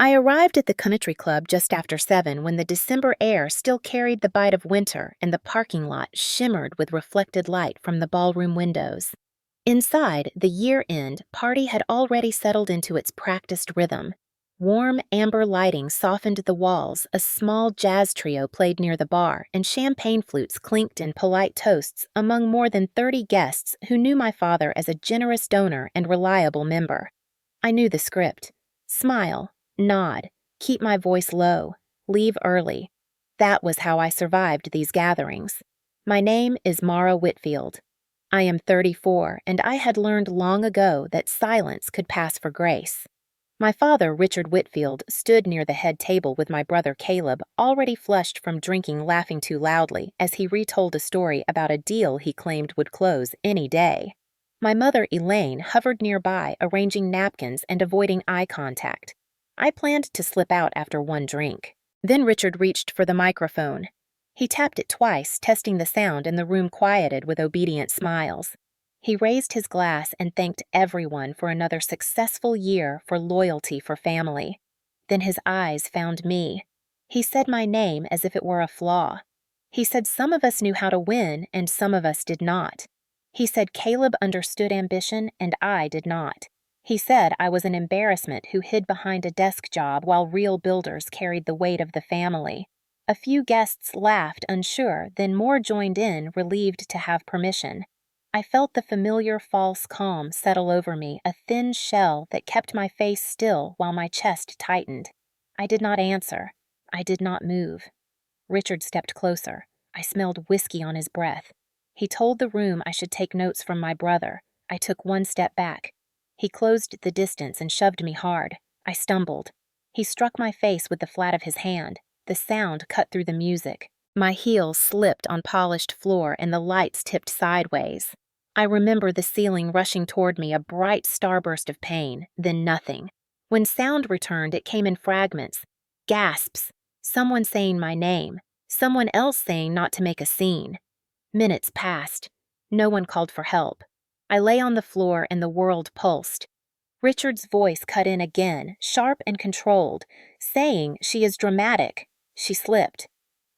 I arrived at the country club just after 7 when the December air still carried the bite of winter and the parking lot shimmered with reflected light from the ballroom windows. Inside, the year-end party had already settled into its practiced rhythm. Warm amber lighting softened the walls, a small jazz trio played near the bar, and champagne flutes clinked in polite toasts among more than 30 guests who knew my father as a generous donor and reliable member. I knew the script. Smile, nod, keep my voice low, leave early. That was how I survived these gatherings. My name is Mara Whitfield. I am 34, and I had learned long ago that silence could pass for grace. My father, Richard Whitfield, stood near the head table with my brother Caleb, already flushed from drinking laughing too loudly as he retold a story about a deal he claimed would close any day. My mother, Elaine, hovered nearby, arranging napkins and avoiding eye contact. I planned to slip out after one drink. Then Richard reached for the microphone. He tapped it twice, testing the sound, and the room quieted with obedient smiles. He raised his glass and thanked everyone for another successful year for loyalty for family. Then his eyes found me. He said my name as if it were a flaw. He said some of us knew how to win and some of us did not. He said Caleb understood ambition and I did not. He said I was an embarrassment who hid behind a desk job while real builders carried the weight of the family. A few guests laughed, unsure, then more joined in, relieved to have permission. I felt the familiar false calm settle over me, a thin shell that kept my face still while my chest tightened. I did not answer. I did not move. Richard stepped closer. I smelled whiskey on his breath. He told the room I should take notes from my brother. I took one step back. He closed the distance and shoved me hard. I stumbled. He struck my face with the flat of his hand. The sound cut through the music. My heel slipped on polished floor and the lights tipped sideways. I remember the ceiling rushing toward me, a bright starburst of pain, then nothing. When sound returned, it came in fragments. Gasps. Someone saying my name. Someone else saying not to make a scene. Minutes passed. No one called for help. I lay on the floor and the world pulsed. Richard's voice cut in again, sharp and controlled, saying she is dramatic. She slipped.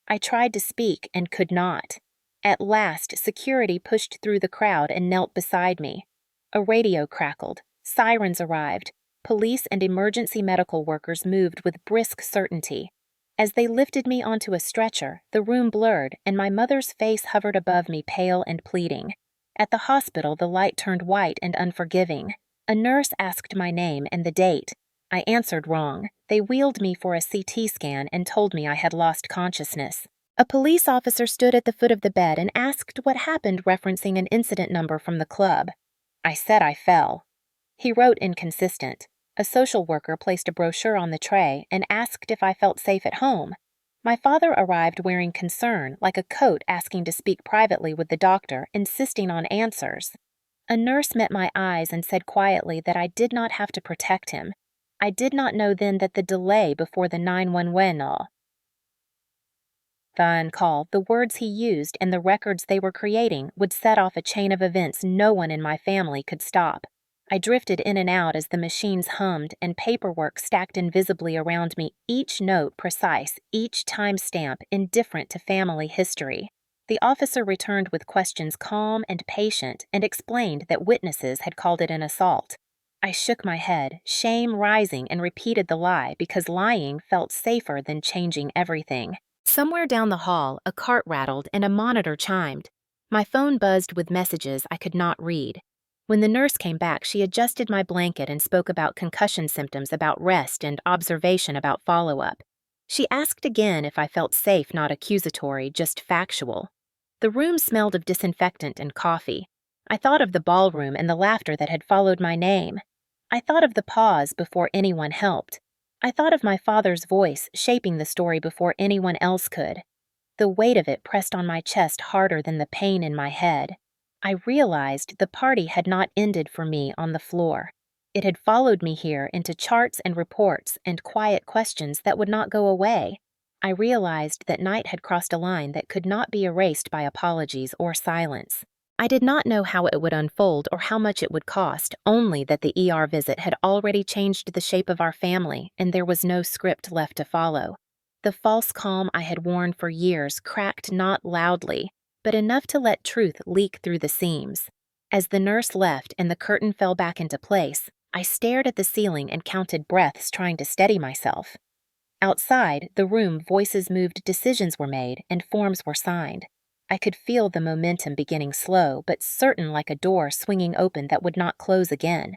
I tried to speak and could not. At last, security pushed through the crowd and knelt beside me. A radio crackled. Sirens arrived. Police and emergency medical workers moved with brisk certainty. As they lifted me onto a stretcher, the room blurred, and my mother's face hovered above me, pale and pleading. At the hospital, the light turned white and unforgiving. A nurse asked my name and the date. I answered wrong. They wheeled me for a CT scan and told me I had lost consciousness. A police officer stood at the foot of the bed and asked what happened, referencing an incident number from the club. I said I fell. He wrote inconsistent. A social worker placed a brochure on the tray and asked if I felt safe at home. My father arrived wearing concern, like a coat asking to speak privately with the doctor, insisting on answers. A nurse met my eyes and said quietly that I did not have to protect him. I did not know then that the delay before the 911 call, the words he used and the records they were creating would set off a chain of events no one in my family could stop. I drifted in and out as the machines hummed and paperwork stacked invisibly around me, each note precise, each timestamp indifferent to family history. The officer returned with questions calm and patient and explained that witnesses had called it an assault. I shook my head, shame rising, and repeated the lie because lying felt safer than changing everything. Somewhere down the hall, a cart rattled and a monitor chimed. My phone buzzed with messages I could not read. When the nurse came back, she adjusted my blanket and spoke about concussion symptoms, about rest, and observation about follow-up. She asked again if I felt safe, not accusatory, just factual. The room smelled of disinfectant and coffee. I thought of the ballroom and the laughter that had followed my name. I thought of the pause before anyone helped. I thought of my father's voice shaping the story before anyone else could. The weight of it pressed on my chest harder than the pain in my head. I realized the party had not ended for me on the floor. It had followed me here into charts and reports and quiet questions that would not go away. I realized that night had crossed a line that could not be erased by apologies or silence. I did not know how it would unfold or how much it would cost, only that the ER visit had already changed the shape of our family and there was no script left to follow. The false calm I had worn for years cracked not loudly, but enough to let truth leak through the seams. As the nurse left and the curtain fell back into place, I stared at the ceiling and counted breaths trying to steady myself. Outside the room, voices moved, decisions were made, and forms were signed. I could feel the momentum beginning slow, but certain, like a door swinging open that would not close again.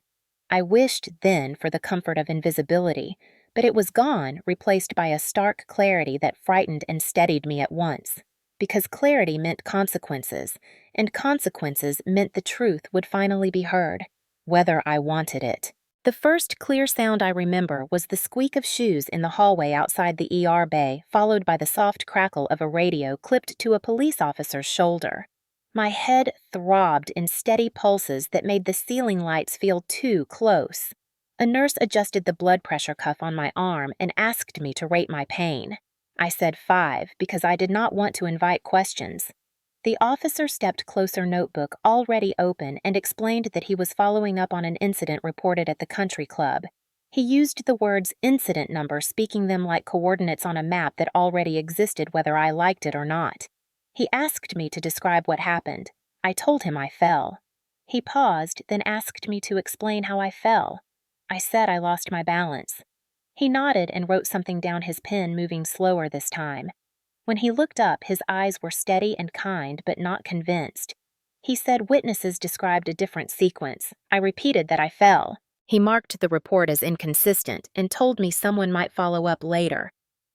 I wished then for the comfort of invisibility, but it was gone, replaced by a stark clarity that frightened and steadied me at once. Because clarity meant consequences, and consequences meant the truth would finally be heard, whether I wanted it. The first clear sound I remember was the squeak of shoes in the hallway outside the ER bay, followed by the soft crackle of a radio clipped to a police officer's shoulder. My head throbbed in steady pulses that made the ceiling lights feel too close. A nurse adjusted the blood pressure cuff on my arm and asked me to rate my pain. I said 5 because I did not want to invite questions. The officer stepped closer, notebook already open, and explained that he was following up on an incident reported at the country club. He used the words incident number, speaking them like coordinates on a map that already existed whether I liked it or not. He asked me to describe what happened. I told him I fell. He paused, then asked me to explain how I fell. I said I lost my balance. He nodded and wrote something down, his pen moving slower this time. When he looked up, his eyes were steady and kind, but not convinced. He said witnesses described a different sequence. I repeated that I fell. He marked the report as inconsistent and told me someone might follow up later.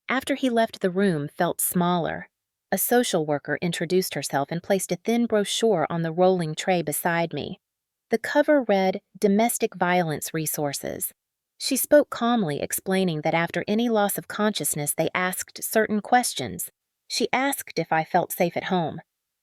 After he left, the room felt smaller. A social worker introduced herself and placed a thin brochure on the rolling tray beside me. The cover read, "Domestic Violence Resources." She spoke calmly, explaining that after any loss of consciousness, they asked certain questions. She asked if I felt safe at home.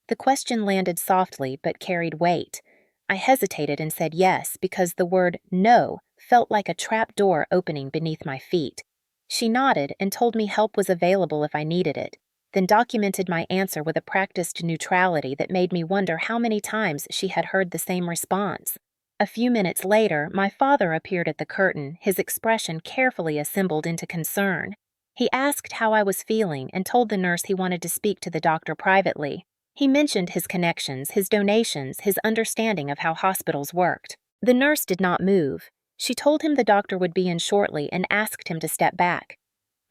The question landed softly but carried weight. I hesitated and said yes because the word no felt like a trap door opening beneath my feet. She nodded and told me help was available if I needed it, then documented my answer with a practiced neutrality that made me wonder how many times she had heard the same response. A few minutes later, my father appeared at the curtain, his expression carefully assembled into concern. He asked how I was feeling and told the nurse he wanted to speak to the doctor privately. He mentioned his connections, his donations, his understanding of how hospitals worked. The nurse did not move. She told him the doctor would be in shortly and asked him to step back.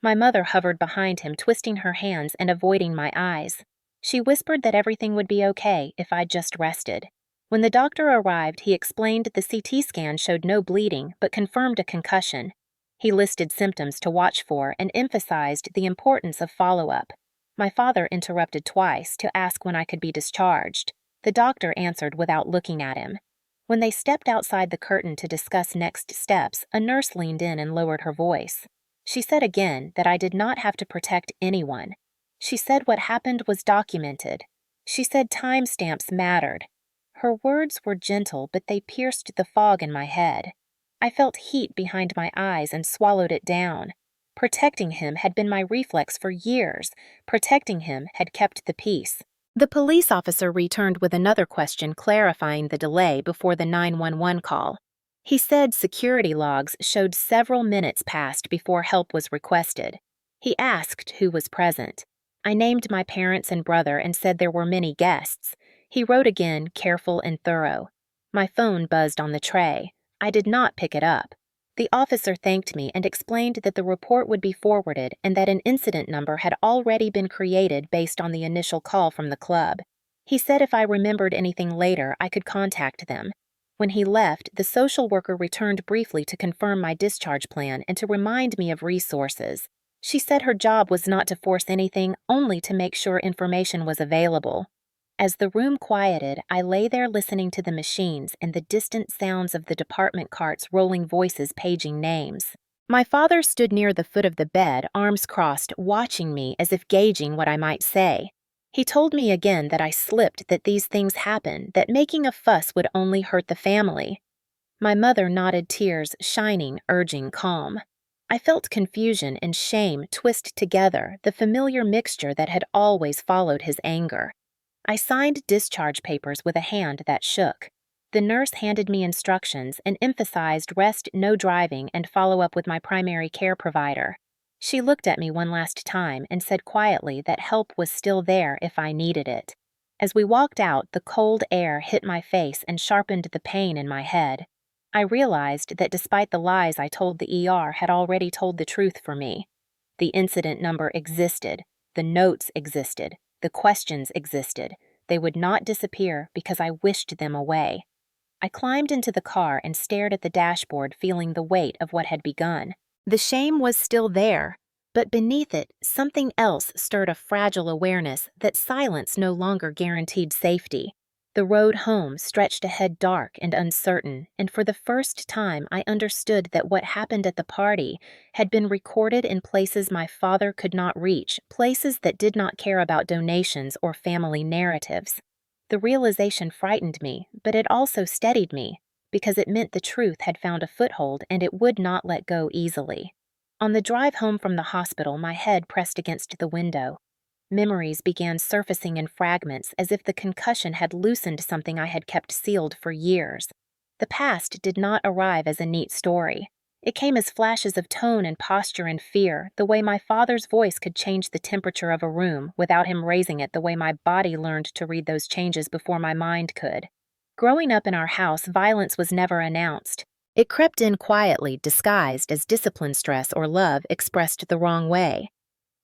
My mother hovered behind him, twisting her hands and avoiding my eyes. She whispered that everything would be okay if I just rested. When the doctor arrived, he explained the CT scan showed no bleeding but confirmed a concussion. He listed symptoms to watch for and emphasized the importance of follow-up. My father interrupted twice to ask when I could be discharged. The doctor answered without looking at him. When they stepped outside the curtain to discuss next steps, a nurse leaned in and lowered her voice. She said again that I did not have to protect anyone. She said what happened was documented. She said timestamps mattered. Her words were gentle, but they pierced the fog in my head. I felt heat behind my eyes and swallowed it down. Protecting him had been my reflex for years. Protecting him had kept the peace. The police officer returned with another question, clarifying the delay before the 911 call. He said security logs showed several minutes passed before help was requested. He asked who was present. I named my parents and brother and said there were many guests. He wrote again, careful and thorough. My phone buzzed on the tray. I did not pick it up. The officer thanked me and explained that the report would be forwarded and that an incident number had already been created based on the initial call from the club. He said if I remembered anything later, I could contact them. When he left, the social worker returned briefly to confirm my discharge plan and to remind me of resources. She said her job was not to force anything, only to make sure information was available. As the room quieted, I lay there listening to the machines and the distant sounds of the department carts, rolling voices paging names. My father stood near the foot of the bed, arms crossed, watching me as if gauging what I might say. He told me again that I slipped, that these things happen, that making a fuss would only hurt the family. My mother nodded, tears shining, urging calm. I felt confusion and shame twist together, the familiar mixture that had always followed his anger. I signed discharge papers with a hand that shook. The nurse handed me instructions and emphasized rest, no driving, and follow up with my primary care provider. She looked at me one last time and said quietly that help was still there if I needed it. As we walked out, the cold air hit my face and sharpened the pain in my head. I realized that despite the lies I told the ER had already told the truth for me. The incident number existed, the notes existed, the questions existed. They would not disappear because I wished them away. I climbed into the car and stared at the dashboard, feeling the weight of what had begun. The shame was still there, but beneath it, something else stirred a fragile awareness that silence no longer guaranteed safety. The road home stretched ahead dark and uncertain, and for the first time I understood that what happened at the party had been recorded in places my father could not reach, places that did not care about donations or family narratives. The realization frightened me, but it also steadied me, because it meant the truth had found a foothold and it would not let go easily. On the drive home from the hospital, my head pressed against the window. Memories began surfacing in fragments as if the concussion had loosened something I had kept sealed for years. The past did not arrive as a neat story. It came as flashes of tone and posture and fear, the way my father's voice could change the temperature of a room without him raising it, the way my body learned to read those changes before my mind could. Growing up in our house, violence was never announced. It crept in quietly, disguised as discipline stress or love expressed the wrong way.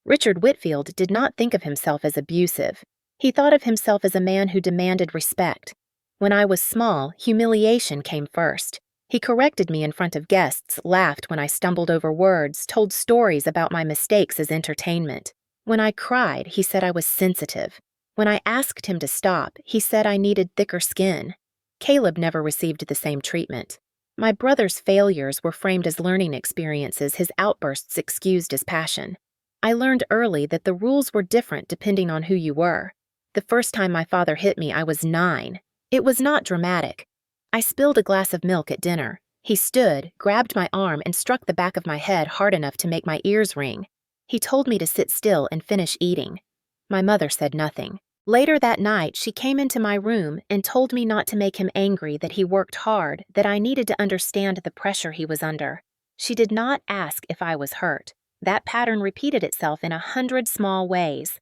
Richard Whitfield did not think of himself as abusive. He thought of himself as a man who demanded respect. When I was small, humiliation came first. He corrected me in front of guests, laughed when I stumbled over words, told stories about my mistakes as entertainment. When I cried, he said I was sensitive. When I asked him to stop, he said I needed thicker skin. Caleb never received the same treatment. My brother's failures were framed as learning experiences, his outbursts excused as passion. I learned early that the rules were different depending on who you were. The first time my father hit me, I was 9. It was not dramatic. I spilled a glass of milk at dinner. He stood, grabbed my arm, and struck the back of my head hard enough to make my ears ring. He told me to sit still and finish eating. My mother said nothing. Later that night, she came into my room and told me not to make him angry, that he worked hard, that I needed to understand the pressure he was under. She did not ask if I was hurt. That pattern repeated itself in 100 small ways.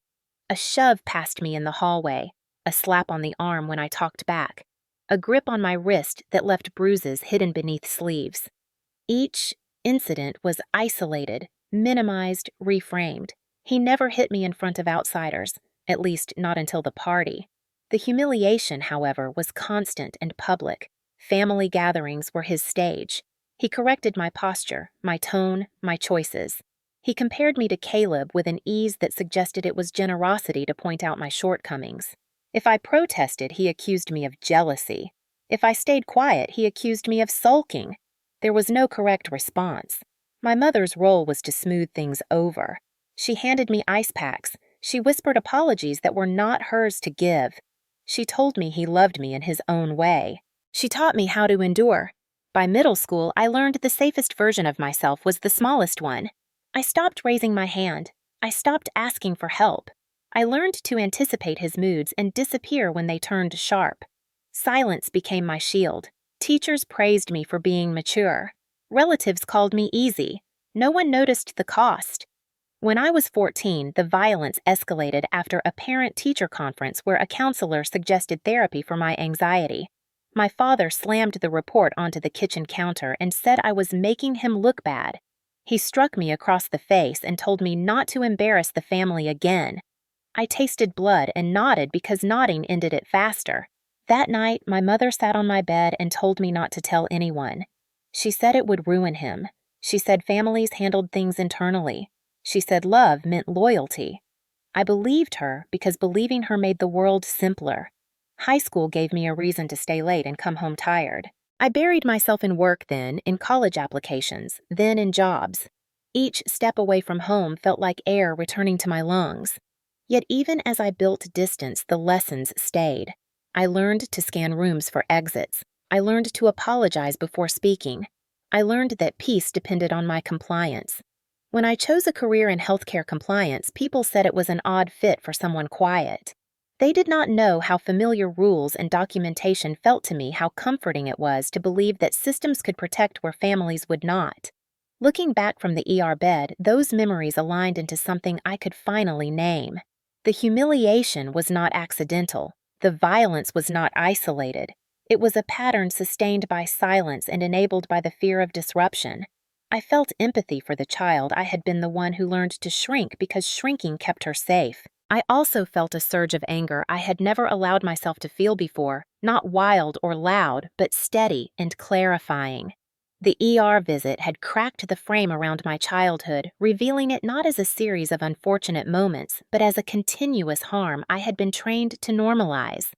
A shove past me in the hallway, a slap on the arm when I talked back, a grip on my wrist that left bruises hidden beneath sleeves. Each incident was isolated, minimized, reframed. He never hit me in front of outsiders, at least not until the party. The humiliation, however, was constant and public. Family gatherings were his stage. He corrected my posture, my tone, my choices. He compared me to Caleb with an ease that suggested it was generosity to point out my shortcomings. If I protested, he accused me of jealousy. If I stayed quiet, he accused me of sulking. There was no correct response. My mother's role was to smooth things over. She handed me ice packs. She whispered apologies that were not hers to give. She told me he loved me in his own way. She taught me how to endure. By middle school, I learned the safest version of myself was the smallest one. I stopped raising my hand. I stopped asking for help. I learned to anticipate his moods and disappear when they turned sharp. Silence became my shield. Teachers praised me for being mature. Relatives called me easy. No one noticed the cost. When I was 14, the violence escalated after a parent-teacher conference where a counselor suggested therapy for my anxiety. My father slammed the report onto the kitchen counter and said I was making him look bad. He struck me across the face and told me not to embarrass the family again. I tasted blood and nodded because nodding ended it faster. That night, my mother sat on my bed and told me not to tell anyone. She said it would ruin him. She said families handled things internally. She said love meant loyalty. I believed her because believing her made the world simpler. High school gave me a reason to stay late and come home tired. I buried myself in work then, in college applications, then in jobs. Each step away from home felt like air returning to my lungs. Yet even as I built distance, the lessons stayed. I learned to scan rooms for exits. I learned to apologize before speaking. I learned that peace depended on my compliance. When I chose a career in healthcare compliance, people said it was an odd fit for someone quiet. They did not know how familiar rules and documentation felt to me, how comforting it was to believe that systems could protect where families would not. Looking back from the ER bed, those memories aligned into something I could finally name. The humiliation was not accidental. The violence was not isolated. It was a pattern sustained by silence and enabled by the fear of disruption. I felt empathy for the child. I had been the one who learned to shrink because shrinking kept her safe. I also felt a surge of anger I had never allowed myself to feel before, not wild or loud, but steady and clarifying. The ER visit had cracked the frame around my childhood, revealing it not as a series of unfortunate moments, but as a continuous harm I had been trained to normalize.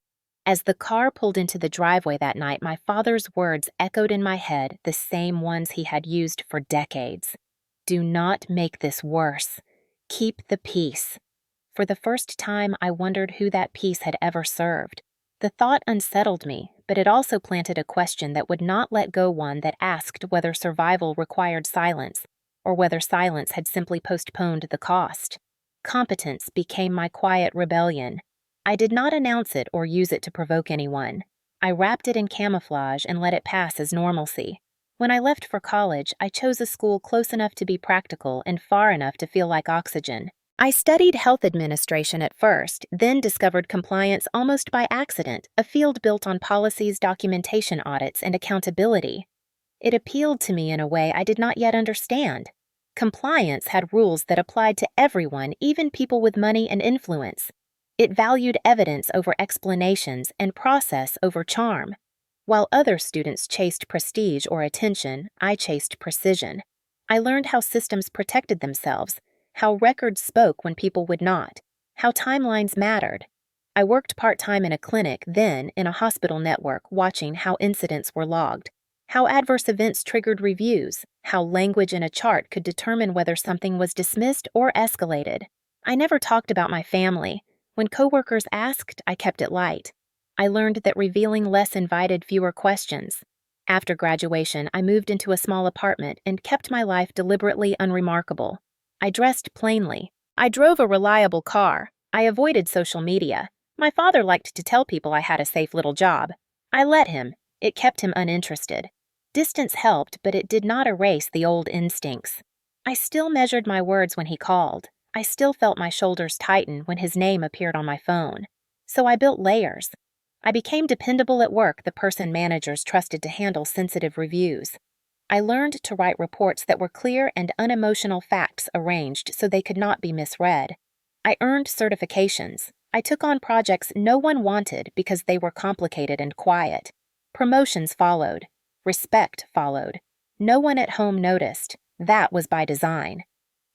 As the car pulled into the driveway that night, my father's words echoed in my head, the same ones he had used for decades. "Do not make this worse. Keep the peace." For the first time, I wondered who that peace had ever served. The thought unsettled me, but it also planted a question that would not let go, one that asked whether survival required silence, or whether silence had simply postponed the cost. Competence became my quiet rebellion. I did not announce it or use it to provoke anyone. I wrapped it in camouflage and let it pass as normalcy. When I left for college, I chose a school close enough to be practical and far enough to feel like oxygen. I studied health administration at first, then discovered compliance almost by accident, a field built on policies, documentation audits, and accountability. It appealed to me in a way I did not yet understand. Compliance had rules that applied to everyone, even people with money and influence. It valued evidence over explanations and process over charm. While other students chased prestige or attention, I chased precision. I learned how systems protected themselves, how records spoke when people would not, how timelines mattered. I worked part-time in a clinic, then in a hospital network, watching how incidents were logged, how adverse events triggered reviews, how language in a chart could determine whether something was dismissed or escalated. I never talked about my family. When coworkers asked, I kept it light. I learned that revealing less invited fewer questions. After graduation, I moved into a small apartment and kept my life deliberately unremarkable. I dressed plainly. I drove a reliable car. I avoided social media. My father liked to tell people I had a safe little job. I let him. It kept him uninterested. Distance helped, but it did not erase the old instincts. I still measured my words when he called. I still felt my shoulders tighten when his name appeared on my phone. So I built layers. I became dependable at work, the person managers trusted to handle sensitive reviews. I learned to write reports that were clear and unemotional, facts arranged so they could not be misread. I earned certifications. I took on projects no one wanted because they were complicated and quiet. Promotions followed. Respect followed. No one at home noticed. That was by design.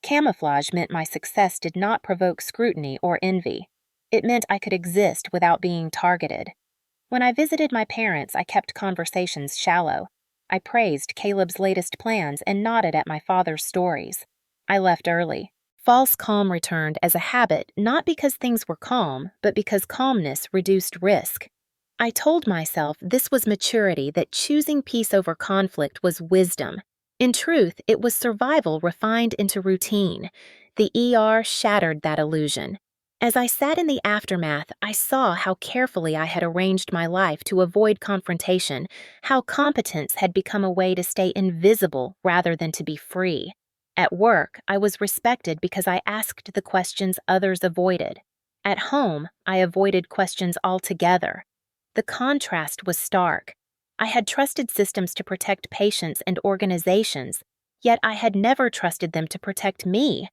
Camouflage meant my success did not provoke scrutiny or envy. It meant I could exist without being targeted. When I visited my parents, I kept conversations shallow. I praised Caleb's latest plans and nodded at my father's stories. I left early. False calm returned as a habit, not because things were calm, but because calmness reduced risk. I told myself this was maturity, that choosing peace over conflict was wisdom. In truth, it was survival refined into routine. The ER shattered that illusion. As I sat in the aftermath, I saw how carefully I had arranged my life to avoid confrontation, how competence had become a way to stay invisible rather than to be free. At work, I was respected because I asked the questions others avoided. At home, I avoided questions altogether. The contrast was stark. I had trusted systems to protect patients and organizations, yet I had never trusted them to protect me.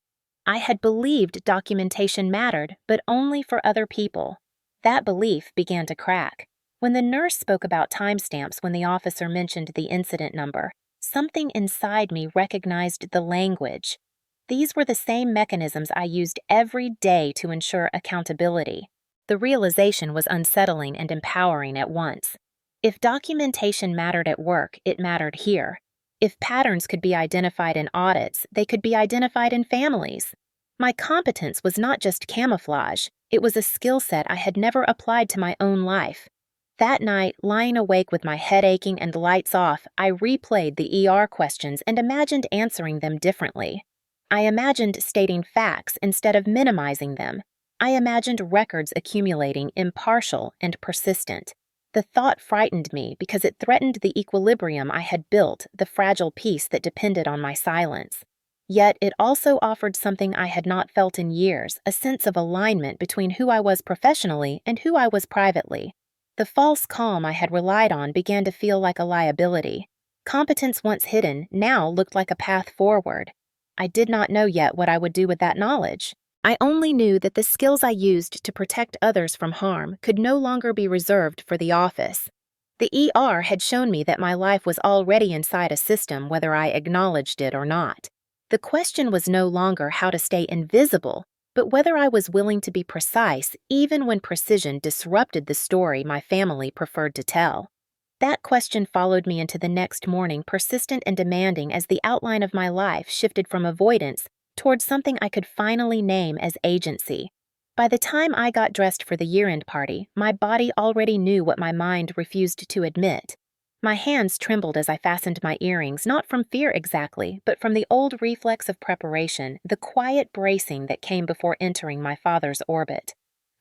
I had believed documentation mattered, but only for other people. That belief began to crack. When the nurse spoke about timestamps, when the officer mentioned the incident number, something inside me recognized the language. These were the same mechanisms I used every day to ensure accountability. The realization was unsettling and empowering at once. If documentation mattered at work, it mattered here. If patterns could be identified in audits, they could be identified in families. My competence was not just camouflage, it was a skill set I had never applied to my own life. That night, lying awake with my head aching and lights off, I replayed the ER questions and imagined answering them differently. I imagined stating facts instead of minimizing them. I imagined records accumulating, impartial and persistent. The thought frightened me because it threatened the equilibrium I had built, the fragile peace that depended on my silence. Yet it also offered something I had not felt in years, a sense of alignment between who I was professionally and who I was privately. The false calm I had relied on began to feel like a liability. Competence once hidden now looked like a path forward. I did not know yet what I would do with that knowledge. I only knew that the skills I used to protect others from harm could no longer be reserved for the office. The ER had shown me that my life was already inside a system whether I acknowledged it or not. The question was no longer how to stay invisible, but whether I was willing to be precise even when precision disrupted the story my family preferred to tell. That question followed me into the next morning, persistent and demanding as the outline of my life shifted from avoidance towards something I could finally name as agency. By the time I got dressed for the year-end party, my body already knew what my mind refused to admit. My hands trembled as I fastened my earrings, not from fear exactly, but from the old reflex of preparation, the quiet bracing that came before entering my father's orbit.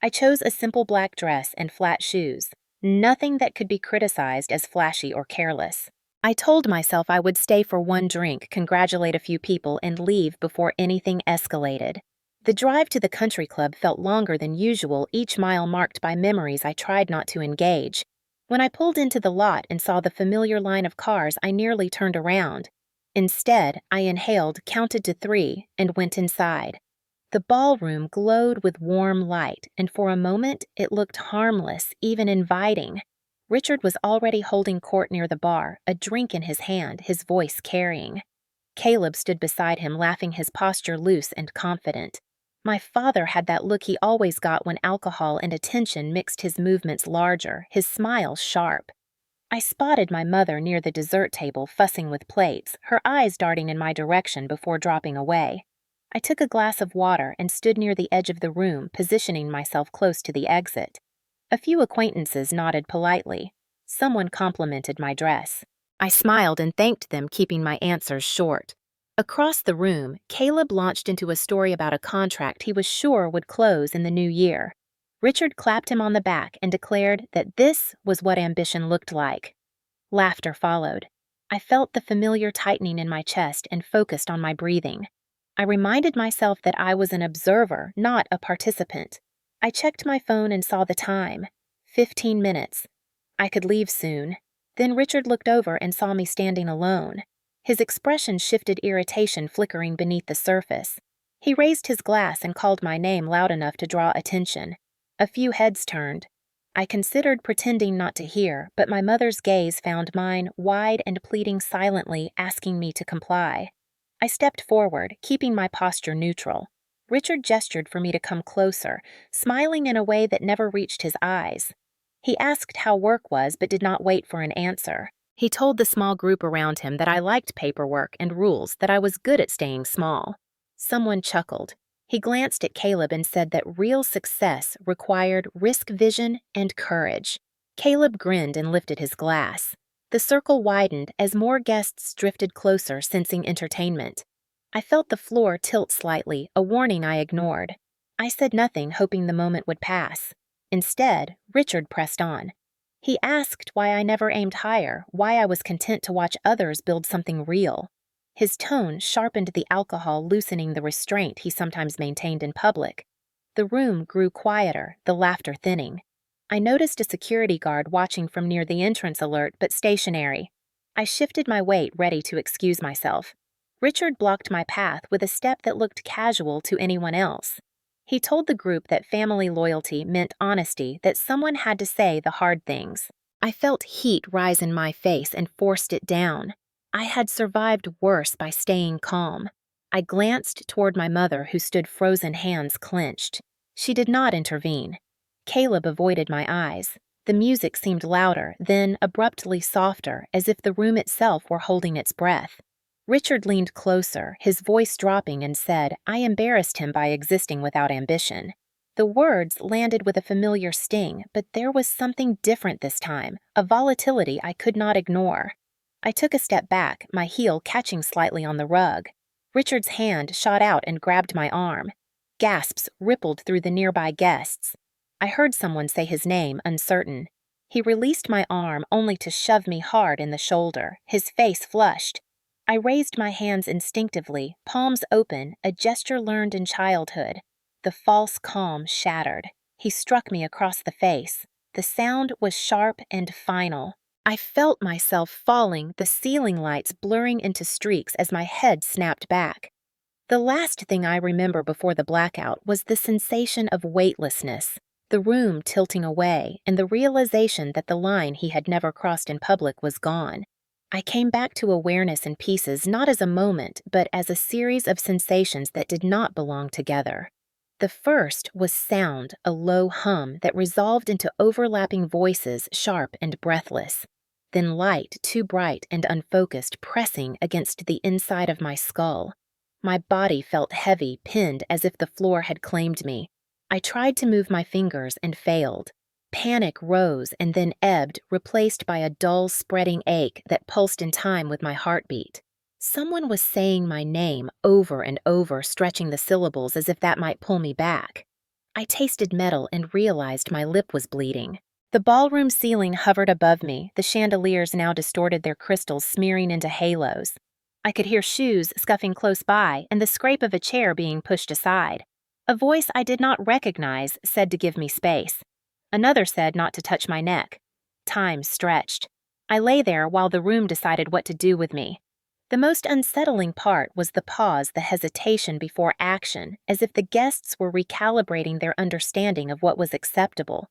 I chose a simple black dress and flat shoes, nothing that could be criticized as flashy or careless. I told myself I would stay for one drink, congratulate a few people, and leave before anything escalated. The drive to the country club felt longer than usual, each mile marked by memories I tried not to engage. When I pulled into the lot and saw the familiar line of cars, I nearly turned around. Instead, I inhaled, counted to 3, and went inside. The ballroom glowed with warm light, and for a moment it looked harmless, even inviting. Richard was already holding court near the bar, a drink in his hand, his voice carrying. Caleb stood beside him, laughing, his posture loose and confident. My father had that look he always got when alcohol and attention mixed, his movements larger, his smile sharp. I spotted my mother near the dessert table, fussing with plates, her eyes darting in my direction before dropping away. I took a glass of water and stood near the edge of the room, positioning myself close to the exit. A few acquaintances nodded politely. Someone complimented my dress. I smiled and thanked them, keeping my answers short. Across the room, Caleb launched into a story about a contract he was sure would close in the new year. Richard clapped him on the back and declared that this was what ambition looked like. Laughter followed. I felt the familiar tightening in my chest and focused on my breathing. I reminded myself that I was an observer, not a participant. I checked my phone and saw the time. 15 minutes. I could leave soon. Then Richard looked over and saw me standing alone. His expression shifted, irritation flickering beneath the surface. He raised his glass and called my name loud enough to draw attention. A few heads turned. I considered pretending not to hear, but my mother's gaze found mine, wide and pleading silently, asking me to comply. I stepped forward, keeping my posture neutral. Richard gestured for me to come closer, smiling in a way that never reached his eyes. He asked how work was, but did not wait for an answer. He told the small group around him that I liked paperwork and rules, that I was good at staying small. Someone chuckled. He glanced at Caleb and said that real success required risk vision and courage. Caleb grinned and lifted his glass. The circle widened as more guests drifted closer, sensing entertainment. I felt the floor tilt slightly, a warning I ignored. I said nothing, hoping the moment would pass. Instead, Richard pressed on. He asked why I never aimed higher, why I was content to watch others build something real. His tone sharpened the alcohol, loosening the restraint he sometimes maintained in public. The room grew quieter, the laughter thinning. I noticed a security guard watching from near the entrance, alert but stationary. I shifted my weight, ready to excuse myself. Richard blocked my path with a step that looked casual to anyone else. He told the group that family loyalty meant honesty, that someone had to say the hard things. I felt heat rise in my face and forced it down. I had survived worse by staying calm. I glanced toward my mother, who stood frozen, hands clenched. She did not intervene. Caleb avoided my eyes. The music seemed louder, then abruptly softer, as if the room itself were holding its breath. Richard leaned closer, his voice dropping, and said, I embarrassed him by existing without ambition. The words landed with a familiar sting, but there was something different this time, a volatility I could not ignore. I took a step back, my heel catching slightly on the rug. Richard's hand shot out and grabbed my arm. Gasps rippled through the nearby guests. I heard someone say his name, uncertain. He released my arm only to shove me hard in the shoulder, his face flushed. I raised my hands instinctively, palms open, a gesture learned in childhood. The false calm shattered. He struck me across the face. The sound was sharp and final. I felt myself falling, the ceiling lights blurring into streaks as my head snapped back. The last thing I remember before the blackout was the sensation of weightlessness, the room tilting away, and the realization that the line he had never crossed in public was gone. I came back to awareness in pieces not as a moment, but as a series of sensations that did not belong together. The first was sound, a low hum that resolved into overlapping voices, sharp and breathless. Then light, too bright and unfocused, pressing against the inside of my skull. My body felt heavy, pinned as if the floor had claimed me. I tried to move my fingers and failed. Panic rose and then ebbed, replaced by a dull, spreading ache that pulsed in time with my heartbeat. Someone was saying my name over and over, stretching the syllables as if that might pull me back. I tasted metal and realized my lip was bleeding. The ballroom ceiling hovered above me, the chandeliers now distorted their crystals, smearing into halos. I could hear shoes scuffing close by and the scrape of a chair being pushed aside. A voice I did not recognize said to give me space. Another said not to touch my neck. Time stretched. I lay there while the room decided what to do with me. The most unsettling part was the pause, the hesitation before action, as if the guests were recalibrating their understanding of what was acceptable.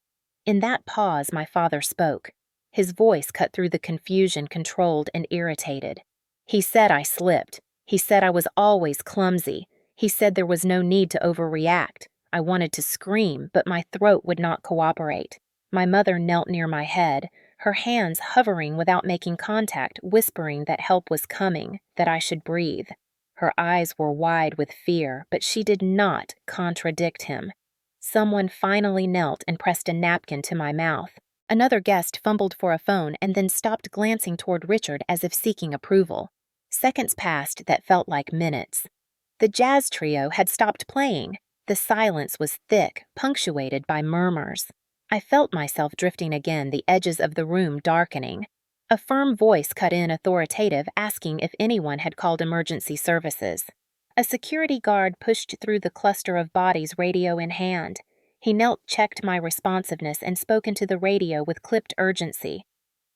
In that pause, my father spoke. His voice cut through the confusion, controlled and irritated. He said I slipped. He said I was always clumsy. He said there was no need to overreact. I wanted to scream, but my throat would not cooperate. My mother knelt near my head, her hands hovering without making contact, whispering that help was coming, that I should breathe. Her eyes were wide with fear, but she did not contradict him. Someone finally knelt and pressed a napkin to my mouth. Another guest fumbled for a phone and then stopped glancing toward Richard as if seeking approval. Seconds passed that felt like minutes. The jazz trio had stopped playing. The silence was thick, punctuated by murmurs. I felt myself drifting again, the edges of the room darkening. A firm voice cut in, authoritative, asking if anyone had called emergency services. A security guard pushed through the cluster of bodies, radio in hand. He knelt, checked my responsiveness, and spoke into the radio with clipped urgency.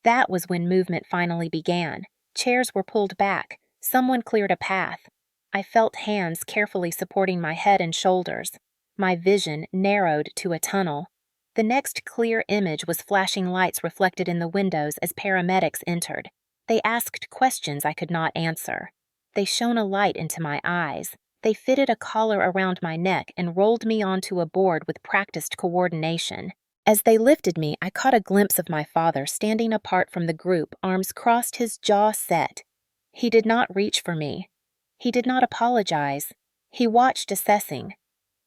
That was when movement finally began. Chairs were pulled back. Someone cleared a path. I felt hands carefully supporting my head and shoulders. My vision narrowed to a tunnel. The next clear image was flashing lights reflected in the windows as paramedics entered. They asked questions I could not answer. They shone a light into my eyes. They fitted a collar around my neck and rolled me onto a board with practiced coordination. As they lifted me, I caught a glimpse of my father standing apart from the group, arms crossed, his jaw set. He did not reach for me. He did not apologize. He watched, assessing.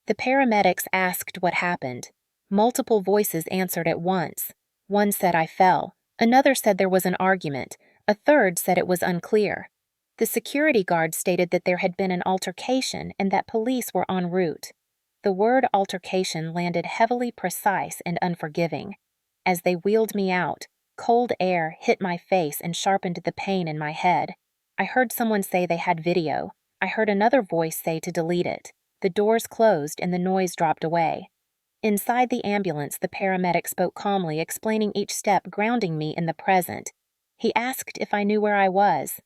The paramedics asked what happened. Multiple voices answered at once. One said I fell. Another said there was an argument. A third said it was unclear. The security guard stated that there had been an altercation and that police were en route. The word altercation landed heavily precise and unforgiving. As they wheeled me out, cold air hit my face and sharpened the pain in my head. I heard someone say they had video. I heard another voice say to delete it. The doors closed and the noise dropped away. Inside the ambulance, the paramedic spoke calmly, explaining each step, grounding me in the present. He asked if I knew where I was.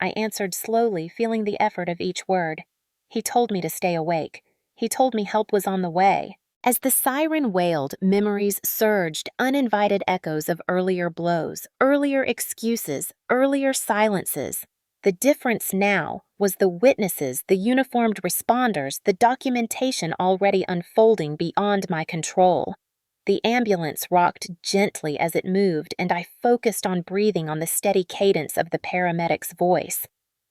I answered slowly, feeling the effort of each word. He told me to stay awake. He told me help was on the way. As the siren wailed, memories surged, uninvited echoes of earlier blows, earlier excuses, earlier silences. The difference now was the witnesses, the uniformed responders, the documentation already unfolding beyond my control. The ambulance rocked gently as it moved, and I focused on breathing on the steady cadence of the paramedic's voice.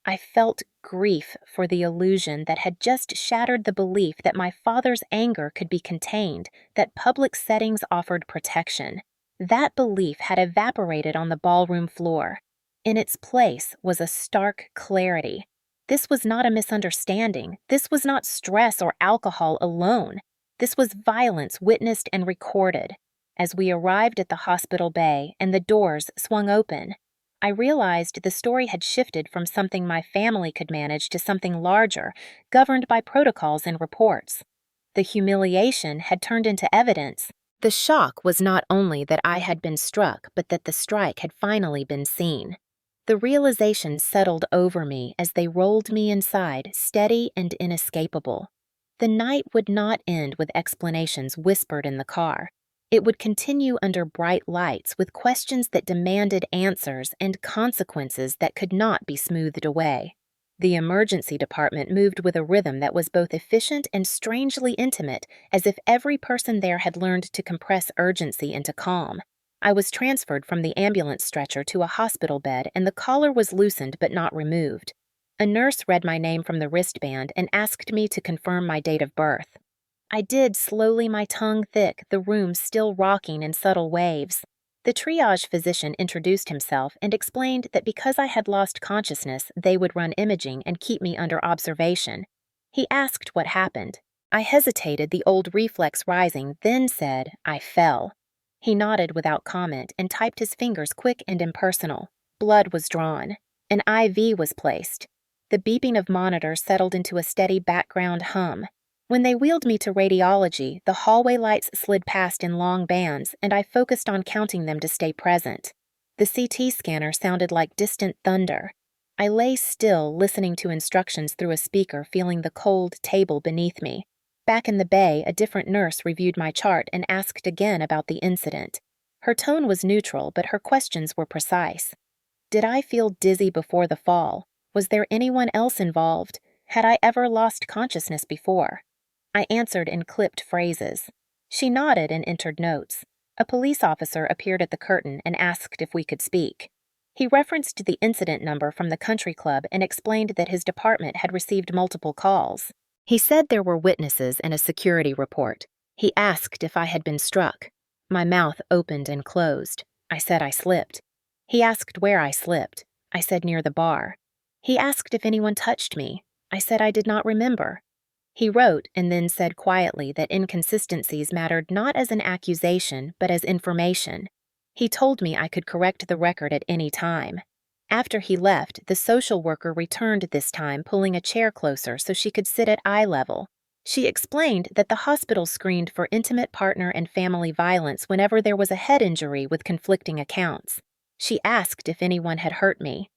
I felt grief for the illusion that had just shattered the belief that my father's anger could be contained, that public settings offered protection. That belief had evaporated on the ballroom floor. In its place was a stark clarity. This was not a misunderstanding. This was not stress or alcohol alone. This was violence witnessed and recorded. As we arrived at the hospital bay and the doors swung open, I realized the story had shifted from something my family could manage to something larger, governed by protocols and reports. The humiliation had turned into evidence. The shock was not only that I had been struck, but that the strike had finally been seen. The realization settled over me as they rolled me inside, steady and inescapable. The night would not end with explanations whispered in the car. It would continue under bright lights with questions that demanded answers and consequences that could not be smoothed away. The emergency department moved with a rhythm that was both efficient and strangely intimate, as if every person there had learned to compress urgency into calm. I was transferred from the ambulance stretcher to a hospital bed, and the collar was loosened but not removed. A nurse read my name from the wristband and asked me to confirm my date of birth. I did, slowly, my tongue thick, the room still rocking in subtle waves. The triage physician introduced himself and explained that because I had lost consciousness, they would run imaging and keep me under observation. He asked what happened. I hesitated, the old reflex rising, then said, "I fell." He nodded without comment and typed his fingers quick and impersonal. Blood was drawn. An IV was placed. The beeping of monitors settled into a steady background hum. When they wheeled me to radiology, the hallway lights slid past in long bands, and I focused on counting them to stay present. The CT scanner sounded like distant thunder. I lay still, listening to instructions through a speaker, feeling the cold table beneath me. Back in the bay, a different nurse reviewed my chart and asked again about the incident. Her tone was neutral, but her questions were precise. Did I feel dizzy before the fall? Was there anyone else involved? Had I ever lost consciousness before? I answered in clipped phrases. She nodded and entered notes. A police officer appeared at the curtain and asked if we could speak. He referenced the incident number from the country club and explained that his department had received multiple calls. He said there were witnesses and a security report. He asked if I had been struck. My mouth opened and closed. I said I slipped. He asked where I slipped. I said near the bar. He asked if anyone touched me. I said I did not remember. He wrote and then said quietly that inconsistencies mattered not as an accusation, but as information. He told me I could correct the record at any time. After he left, the social worker returned this time, pulling a chair closer so she could sit at eye level. She explained that the hospital screened for intimate partner and family violence whenever there was a head injury with conflicting accounts. She asked if anyone had hurt me.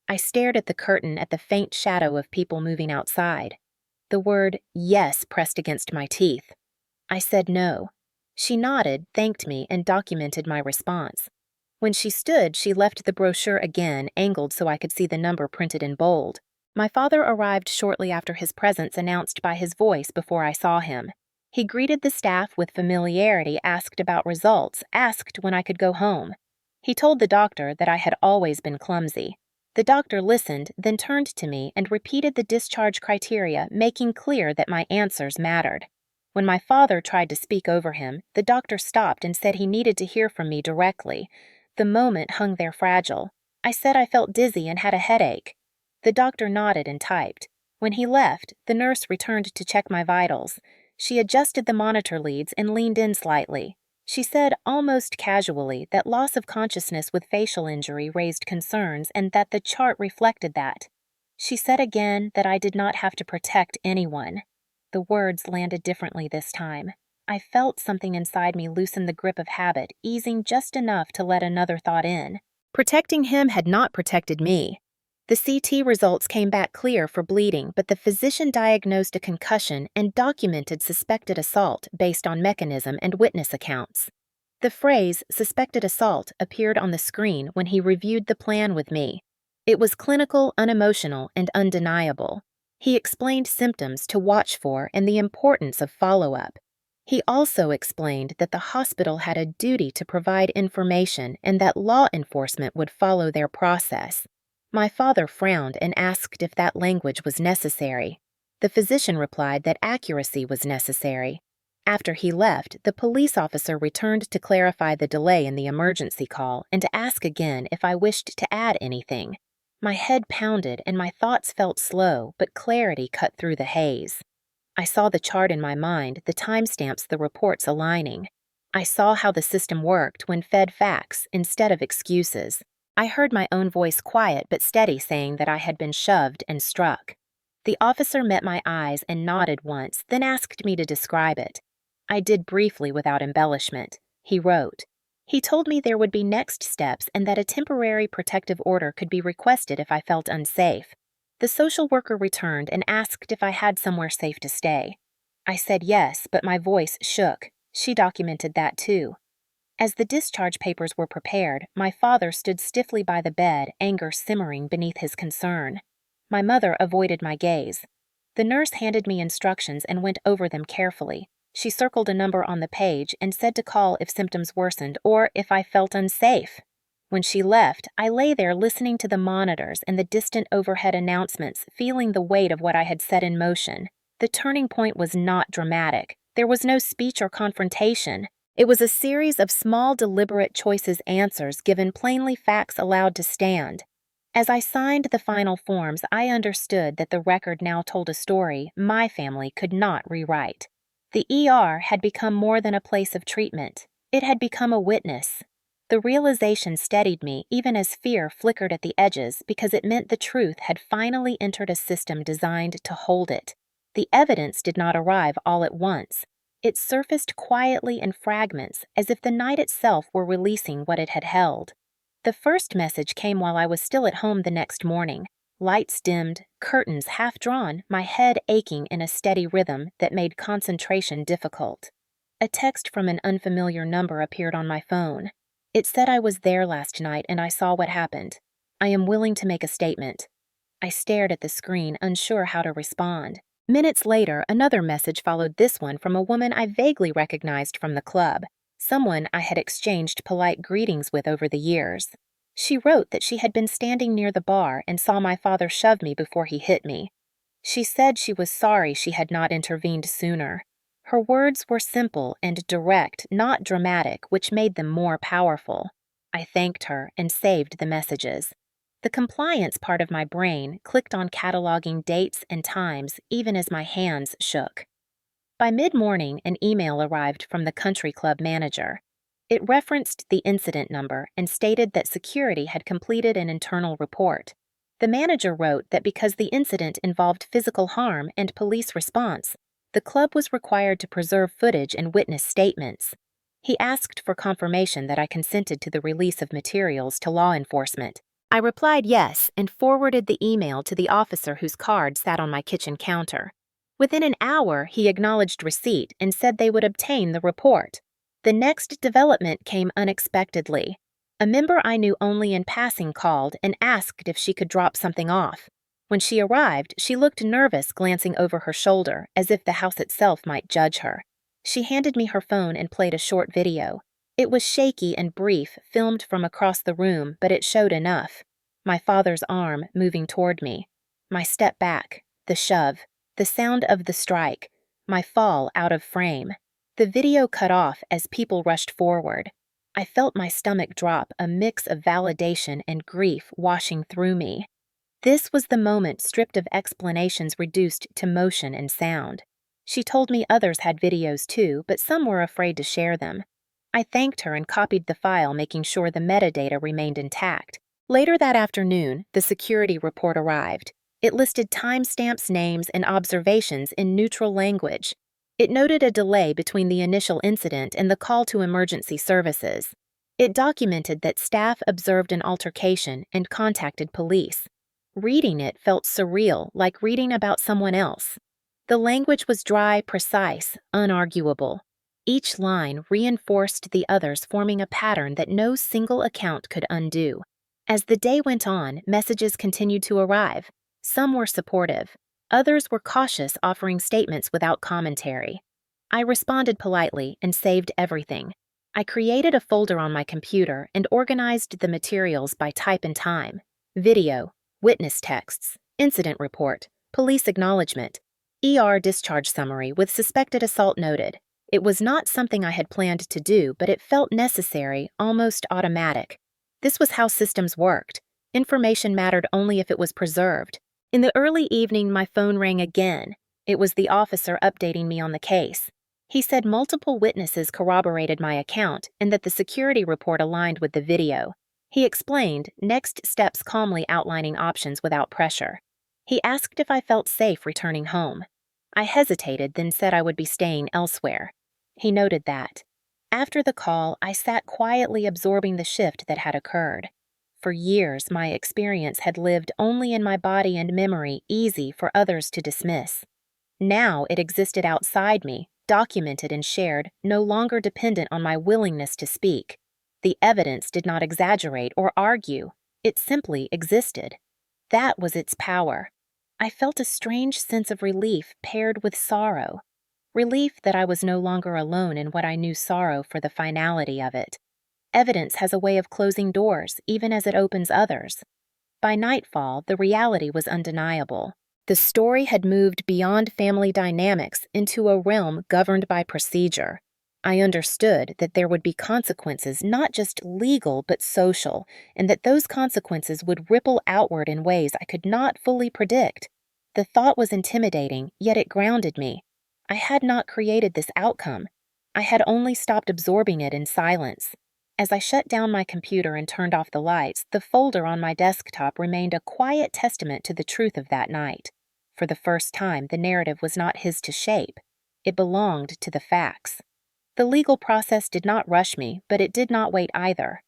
I stared at the curtain at the faint shadow of people moving outside. The word yes pressed against my teeth. I said no. She nodded, thanked me, and documented my response. When she stood, she left the brochure again, angled so I could see the number printed in bold. My father arrived shortly after his presence announced by his voice before I saw him. He greeted the staff with familiarity, asked about results, asked when I could go home. He told the doctor that I had always been clumsy. The doctor listened, then turned to me and repeated the discharge criteria, making clear that my answers mattered. When my father tried to speak over him, the doctor stopped and said he needed to hear from me directly. The moment hung there fragile. I said I felt dizzy and had a headache. The doctor nodded and typed. When he left, the nurse returned to check my vitals. She adjusted the monitor leads and leaned in slightly. She said almost casually that loss of consciousness with facial injury raised concerns and that the chart reflected that. She said again that I did not have to protect anyone. The words landed differently this time. I felt something inside me loosen the grip of habit, easing just enough to let another thought in. Protecting him had not protected me. The CT results came back clear for bleeding, but the physician diagnosed a concussion and documented suspected assault based on mechanism and witness accounts. The phrase suspected assault appeared on the screen when he reviewed the plan with me. It was clinical, unemotional, and undeniable. He explained symptoms to watch for and the importance of follow-up. He also explained that the hospital had a duty to provide information and that law enforcement would follow their process. My father frowned and asked if that language was necessary. The physician replied that accuracy was necessary. After he left, the police officer returned to clarify the delay in the emergency call and to ask again if I wished to add anything. My head pounded and my thoughts felt slow, but clarity cut through the haze. I saw the chart in my mind, the timestamps, the reports aligning. I saw how the system worked when fed facts instead of excuses. I heard my own voice quiet but steady saying that I had been shoved and struck. The officer met my eyes and nodded once, then asked me to describe it. I did briefly without embellishment. He wrote. He told me there would be next steps and that a temporary protective order could be requested if I felt unsafe. The social worker returned and asked if I had somewhere safe to stay. I said yes, but my voice shook. She documented that too. As the discharge papers were prepared, my father stood stiffly by the bed, anger simmering beneath his concern. My mother avoided my gaze. The nurse handed me instructions and went over them carefully. She circled a number on the page and said to call if symptoms worsened or if I felt unsafe. When she left, I lay there listening to the monitors and the distant overhead announcements, feeling the weight of what I had set in motion. The turning point was not dramatic. There was no speech or confrontation. It was a series of small, deliberate choices, answers given plainly, facts allowed to stand. As I signed the final forms, I understood that the record now told a story my family could not rewrite. The ER had become more than a place of treatment. It had become a witness. The realization steadied me even as fear flickered at the edges because it meant the truth had finally entered a system designed to hold it. The evidence did not arrive all at once. It surfaced quietly in fragments, as if the night itself were releasing what it had held. The first message came while I was still at home the next morning. Lights dimmed, curtains half drawn, my head aching in a steady rhythm that made concentration difficult. A text from an unfamiliar number appeared on my phone. It said I was there last night and I saw what happened. I am willing to make a statement. I stared at the screen, unsure how to respond. Minutes later, another message followed this one from a woman I vaguely recognized from the club, someone I had exchanged polite greetings with over the years. She wrote that she had been standing near the bar and saw my father shove me before he hit me. She said she was sorry she had not intervened sooner. Her words were simple and direct, not dramatic, which made them more powerful. I thanked her and saved the messages. The compliance part of my brain clicked on cataloging dates and times even as my hands shook. By mid-morning, an email arrived from the country club manager. It referenced the incident number and stated that security had completed an internal report. The manager wrote that because the incident involved physical harm and police response, the club was required to preserve footage and witness statements. He asked for confirmation that I consented to the release of materials to law enforcement. I replied yes and forwarded the email to the officer whose card sat on my kitchen counter. Within an hour, he acknowledged receipt and said they would obtain the report. The next development came unexpectedly. A member I knew only in passing called and asked if she could drop something off. When she arrived, she looked nervous, glancing over her shoulder, as if the house itself might judge her. She handed me her phone and played a short video. It was shaky and brief, filmed from across the room, but it showed enough. My father's arm moving toward me. My step back, the shove, the sound of the strike, my fall out of frame. The video cut off as people rushed forward. I felt my stomach drop, a mix of validation and grief washing through me. This was the moment stripped of explanations, reduced to motion and sound. She told me others had videos too, but some were afraid to share them. I thanked her and copied the file, making sure the metadata remained intact. Later that afternoon, the security report arrived. It listed timestamps, names, and observations in neutral language. It noted a delay between the initial incident and the call to emergency services. It documented that staff observed an altercation and contacted police. Reading it felt surreal, like reading about someone else. The language was dry, precise, unarguable. Each line reinforced the others, forming a pattern that no single account could undo. As the day went on, messages continued to arrive. Some were supportive. Others were cautious, offering statements without commentary. I responded politely and saved everything. I created a folder on my computer and organized the materials by type and time. Video, witness texts, incident report, police acknowledgement, ER discharge summary with suspected assault noted. It was not something I had planned to do, but it felt necessary, almost automatic. This was how systems worked. Information mattered only if it was preserved. In the early evening, my phone rang again. It was the officer updating me on the case. He said multiple witnesses corroborated my account and that the security report aligned with the video. He explained next steps, calmly outlining options without pressure. He asked if I felt safe returning home. I hesitated, then said I would be staying elsewhere. He noted that. After the call, I sat quietly absorbing the shift that had occurred. For years, my experience had lived only in my body and memory, easy for others to dismiss. Now it existed outside me, documented and shared, no longer dependent on my willingness to speak. The evidence did not exaggerate or argue. It simply existed. That was its power. I felt a strange sense of relief paired with sorrow. Relief that I was no longer alone in what I knew, sorrow for the finality of it. Evidence has a way of closing doors, even as it opens others. By nightfall, the reality was undeniable. The story had moved beyond family dynamics into a realm governed by procedure. I understood that there would be consequences, not just legal but social, and that those consequences would ripple outward in ways I could not fully predict. The thought was intimidating, yet it grounded me. I had not created this outcome. I had only stopped absorbing it in silence. As I shut down my computer and turned off the lights, the folder on my desktop remained a quiet testament to the truth of that night. For the first time, the narrative was not his to shape. It belonged to the facts. The legal process did not rush me, but it did not wait either.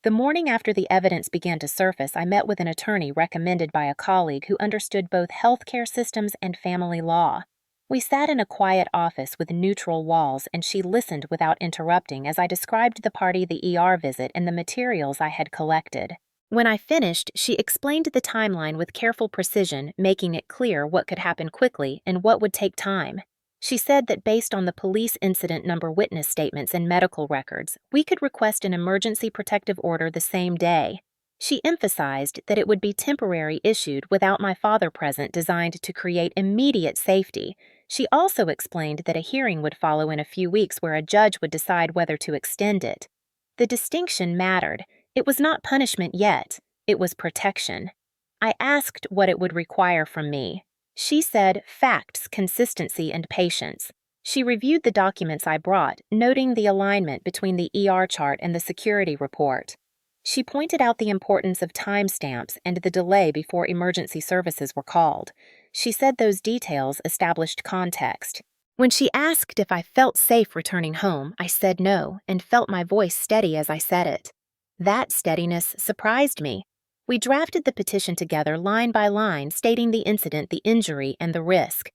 The morning after the evidence began to surface, I met with an attorney recommended by a colleague who understood both healthcare systems and family law. We sat in a quiet office with neutral walls, and she listened without interrupting as I described the party, the ER visit, and the materials I had collected. When I finished, she explained the timeline with careful precision, making it clear what could happen quickly and what would take time. She said that based on the police incident number, witness statements, and medical records, we could request an emergency protective order the same day. She emphasized that it would be temporary, issued without my father present, designed to create immediate safety. She also explained that a hearing would follow in a few weeks where a judge would decide whether to extend it. The distinction mattered. It was not punishment yet. It was protection. I asked what it would require from me. She said facts, consistency, and patience. She reviewed the documents I brought, noting the alignment between the ER chart and the security report. She pointed out the importance of timestamps and the delay before emergency services were called. She said those details established context. When she asked if I felt safe returning home, I said no and felt my voice steady as I said it. That steadiness surprised me. We drafted the petition together line by line, stating the incident, the injury, and the risk.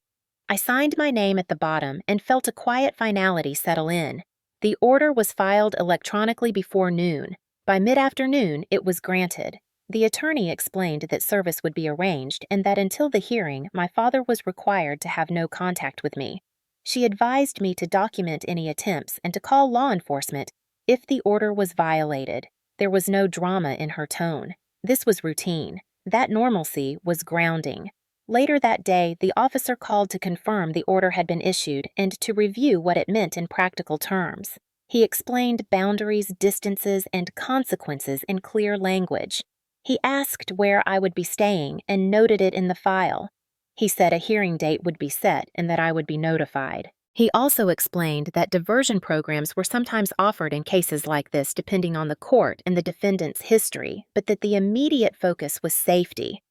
I signed my name at the bottom and felt a quiet finality settle in. The order was filed electronically before noon. By mid-afternoon, it was granted. The attorney explained that service would be arranged and that until the hearing, my father was required to have no contact with me. She advised me to document any attempts and to call law enforcement if the order was violated. There was no drama in her tone. This was routine. That normalcy was grounding. Later that day, the officer called to confirm the order had been issued and to review what it meant in practical terms. He explained boundaries, distances, and consequences in clear language. He asked where I would be staying and noted it in the file. He said a hearing date would be set and that I would be notified. He also explained that diversion programs were sometimes offered in cases like this depending on the court and the defendant's history, but that the immediate focus was safety.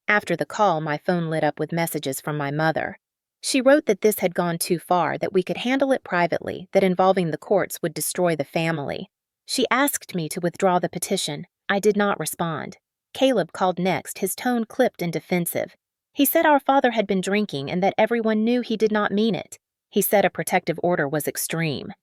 After the call, my phone lit up with messages from my mother. She wrote that this had gone too far, that we could handle it privately, that involving the courts would destroy the family. She asked me to withdraw the petition. I did not respond. Caleb called next, his tone clipped and defensive. He said our father had been drinking and that everyone knew he did not mean it. He said a protective order was extreme.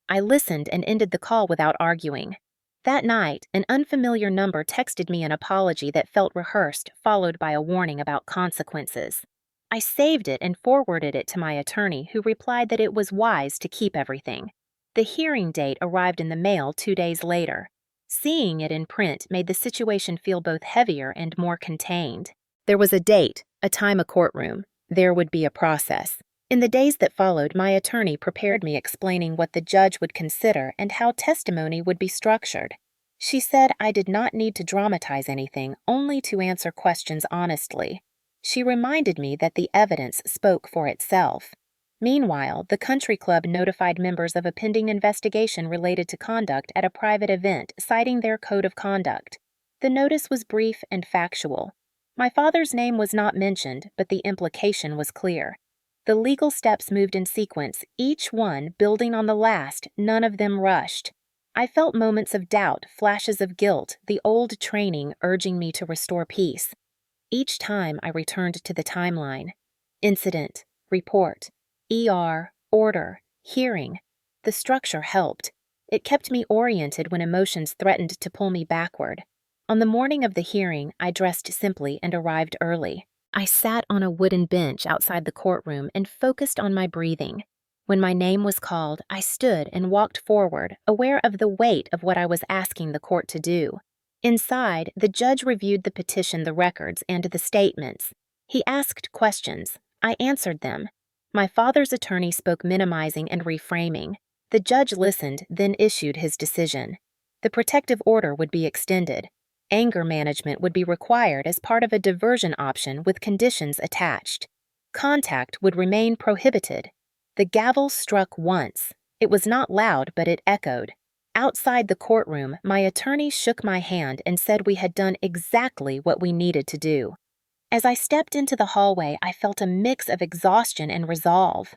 I listened and ended the call without arguing. That night, an unfamiliar number texted me an apology that felt rehearsed, followed by a warning about consequences. I saved it and forwarded it to my attorney, who replied that it was wise to keep everything. The hearing date arrived in the mail 2 days later. Seeing it in print made the situation feel both heavier and more contained. There was a date, a time, a courtroom. There would be a process. In the days that followed, my attorney prepared me explaining what the judge would consider and how testimony would be structured. She said I did not need to dramatize anything, only to answer questions honestly. She reminded me that the evidence spoke for itself. Meanwhile, the country club notified members of a pending investigation related to conduct at a private event, citing their code of conduct. The notice was brief and factual. My father's name was not mentioned, but the implication was clear. The legal steps moved in sequence, each one building on the last, none of them rushed. I felt moments of doubt, flashes of guilt, the old training urging me to restore peace. Each time I returned to the timeline. Incident, report, ER, order, hearing. The structure helped. It kept me oriented when emotions threatened to pull me backward. On the morning of the hearing, I dressed simply and arrived early. I sat on a wooden bench outside the courtroom and focused on my breathing. When my name was called, I stood and walked forward, aware of the weight of what I was asking the court to do. Inside, the judge reviewed the petition, the records, and the statements. He asked questions. I answered them. My father's attorney spoke minimizing and reframing. The judge listened, then issued his decision. The protective order would be extended. Anger management would be required as part of a diversion option with conditions attached. Contact would remain prohibited. The gavel struck once. It was not loud, but it echoed. Outside the courtroom, my attorney shook my hand and said we had done exactly what we needed to do. As I stepped into the hallway, I felt a mix of exhaustion and resolve.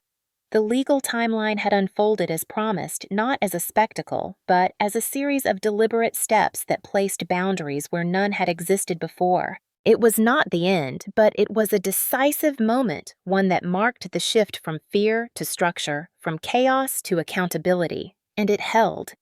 The legal timeline had unfolded as promised, not as a spectacle, but as a series of deliberate steps that placed boundaries where none had existed before. It was not the end, but it was a decisive moment, one that marked the shift from fear to structure, from chaos to accountability, and it held.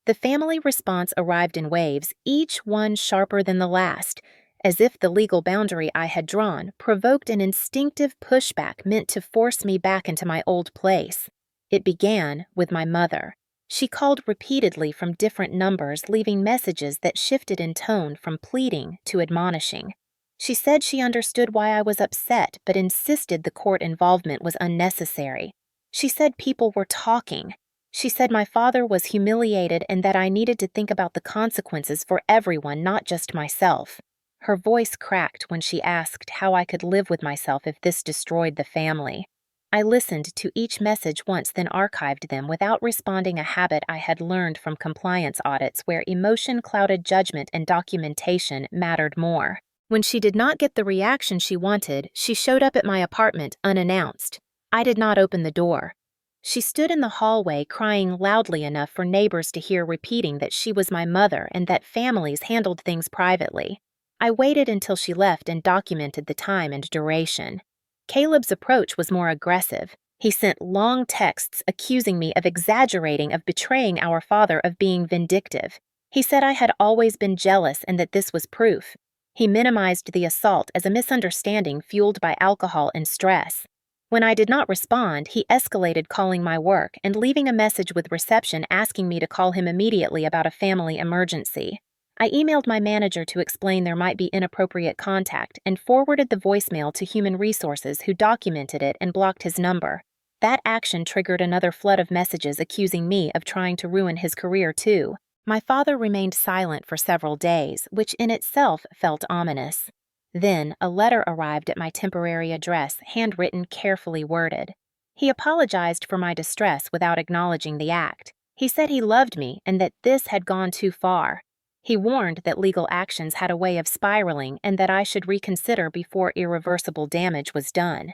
The family response arrived in waves, each one sharper than the last, as if the legal boundary I had drawn provoked an instinctive pushback meant to force me back into my old place. It began with my mother. She called repeatedly from different numbers, leaving messages that shifted in tone from pleading to admonishing. She said she understood why I was upset, but insisted the court involvement was unnecessary. She said people were talking. She said my father was humiliated and that I needed to think about the consequences for everyone, not just myself. Her voice cracked when she asked how I could live with myself if this destroyed the family. I listened to each message once, then archived them without responding, a habit I had learned from compliance audits where emotion clouded judgment and documentation mattered more. When she did not get the reaction she wanted, she showed up at my apartment unannounced. I did not open the door. She stood in the hallway crying loudly enough for neighbors to hear, repeating that she was my mother and that families handled things privately. I waited until she left and documented the time and duration. Caleb's approach was more aggressive. He sent long texts accusing me of exaggerating, of betraying our father, of being vindictive. He said I had always been jealous and that this was proof. He minimized the assault as a misunderstanding fueled by alcohol and stress. When I did not respond, he escalated, calling my work and leaving a message with reception asking me to call him immediately about a family emergency. I emailed my manager to explain there might be inappropriate contact and forwarded the voicemail to Human Resources, who documented it and blocked his number. That action triggered another flood of messages accusing me of trying to ruin his career too. My father remained silent for several days, which in itself felt ominous. Then a letter arrived at my temporary address, handwritten, carefully worded. He apologized for my distress without acknowledging the act. He said he loved me and that this had gone too far. He warned that legal actions had a way of spiraling and that I should reconsider before irreversible damage was done.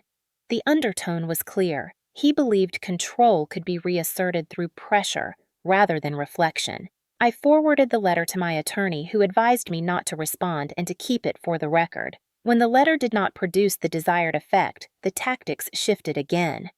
The undertone was clear. He believed control could be reasserted through pressure rather than reflection. I forwarded the letter to my attorney, who advised me not to respond and to keep it for the record. When the letter did not produce the desired effect, the tactics shifted again.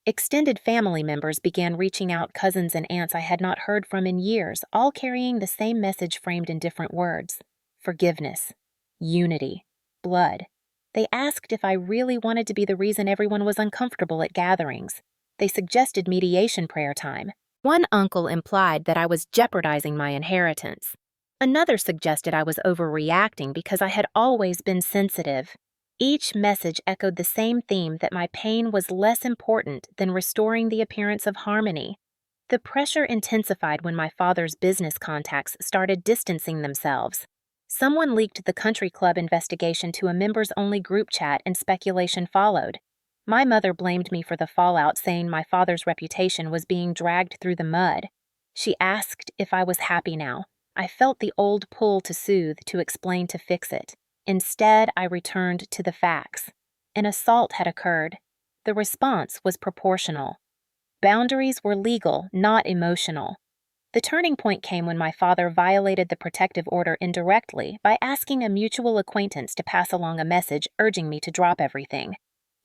Extended family members began reaching out, cousins and aunts I had not heard from in years, all carrying the same message framed in different words. Forgiveness. Unity. Blood. They asked if I really wanted to be the reason everyone was uncomfortable at gatherings. They suggested mediation prayer time. One uncle implied that I was jeopardizing my inheritance. Another suggested I was overreacting because I had always been sensitive. Each message echoed the same theme, that my pain was less important than restoring the appearance of harmony. The pressure intensified when my father's business contacts started distancing themselves. Someone leaked the country club investigation to a members-only group chat and speculation followed. My mother blamed me for the fallout, saying my father's reputation was being dragged through the mud. She asked if I was happy now. I felt the old pull to soothe, to explain, to fix it. Instead, I returned to the facts. An assault had occurred. The response was proportional. Boundaries were legal, not emotional. The turning point came when my father violated the protective order indirectly by asking a mutual acquaintance to pass along a message urging me to drop everything.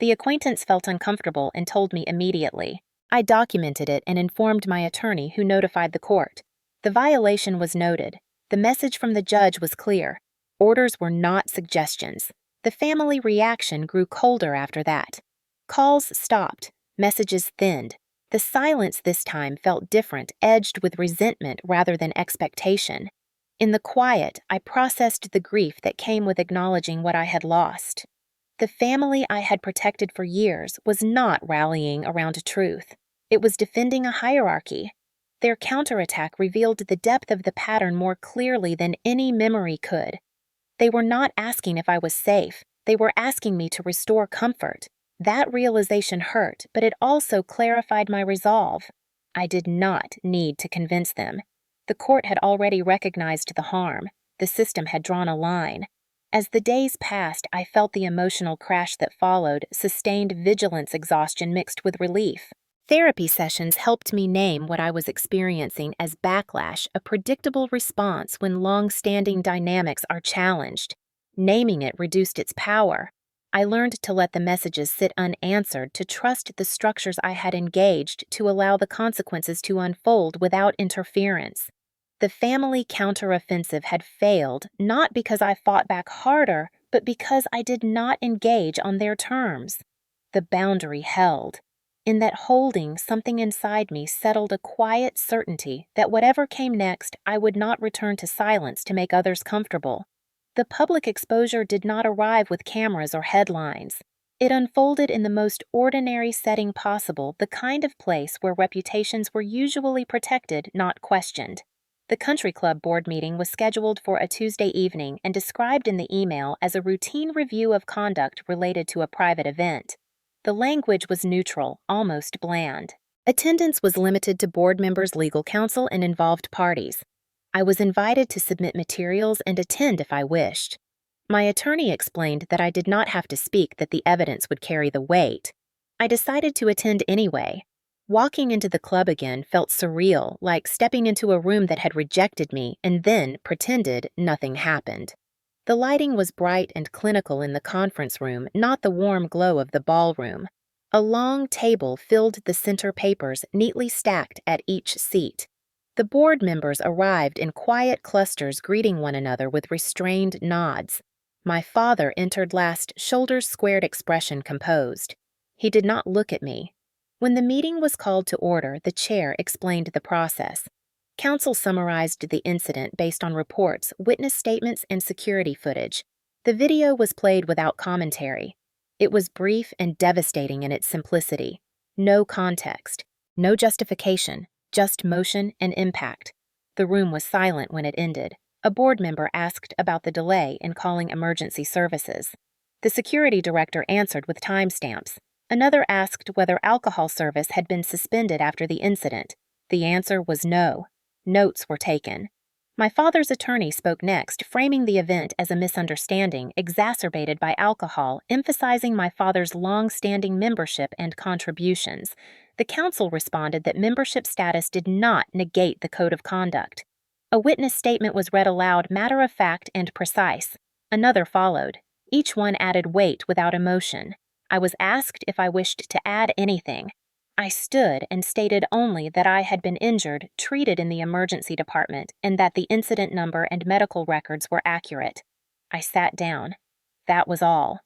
The acquaintance felt uncomfortable and told me immediately. I documented it and informed my attorney, who notified the court. The violation was noted. The message from the judge was clear. Orders were not suggestions. The family reaction grew colder after that. Calls stopped. Messages thinned. The silence this time felt different, edged with resentment rather than expectation. In the quiet, I processed the grief that came with acknowledging what I had lost. The family I had protected for years was not rallying around truth. It was defending a hierarchy. Their counterattack revealed the depth of the pattern more clearly than any memory could. They were not asking if I was safe. They were asking me to restore comfort. That realization hurt, but it also clarified my resolve. I did not need to convince them. The court had already recognized the harm. The system had drawn a line. As the days passed, I felt the emotional crash that followed, sustained vigilance exhaustion mixed with relief. Therapy sessions helped me name what I was experiencing as backlash, a predictable response when long-standing dynamics are challenged. Naming it reduced its power. I learned to let the messages sit unanswered, to trust the structures I had engaged, to allow the consequences to unfold without interference. The family counteroffensive had failed, not because I fought back harder, but because I did not engage on their terms. The boundary held. In that holding, something inside me settled a quiet certainty that whatever came next, I would not return to silence to make others comfortable. The public exposure did not arrive with cameras or headlines. It unfolded in the most ordinary setting possible, the kind of place where reputations were usually protected, not questioned. The country club board meeting was scheduled for a Tuesday evening and described in the email as a routine review of conduct related to a private event. The language was neutral, almost bland. Attendance was limited to board members, legal counsel, and involved parties. I was invited to submit materials and attend if I wished. My attorney explained that I did not have to speak, that the evidence would carry the weight. I decided to attend anyway. Walking into the club again felt surreal, like stepping into a room that had rejected me and then pretended nothing happened. The lighting was bright and clinical in the conference room, not the warm glow of the ballroom. A long table filled the center, papers neatly stacked at each seat. The board members arrived in quiet clusters, greeting one another with restrained nods. My father entered last, shoulders squared, expression composed. He did not look at me. When the meeting was called to order, the chair explained the process. Counsel summarized the incident based on reports, witness statements, and security footage. The video was played without commentary. It was brief and devastating in its simplicity. No context, no justification, just motion and impact. The room was silent when it ended. A board member asked about the delay in calling emergency services. The security director answered with timestamps. Another asked whether alcohol service had been suspended after the incident. The answer was no. Notes were taken. My father's attorney spoke next, framing the event as a misunderstanding exacerbated by alcohol, emphasizing my father's long-standing membership and contributions. The counsel responded that membership status did not negate the code of conduct. A witness statement was read aloud, matter-of-fact and precise. Another followed. Each one added weight without emotion. I was asked if I wished to add anything. I stood and stated only that I had been injured, treated in the emergency department, and that the incident number and medical records were accurate. I sat down. That was all.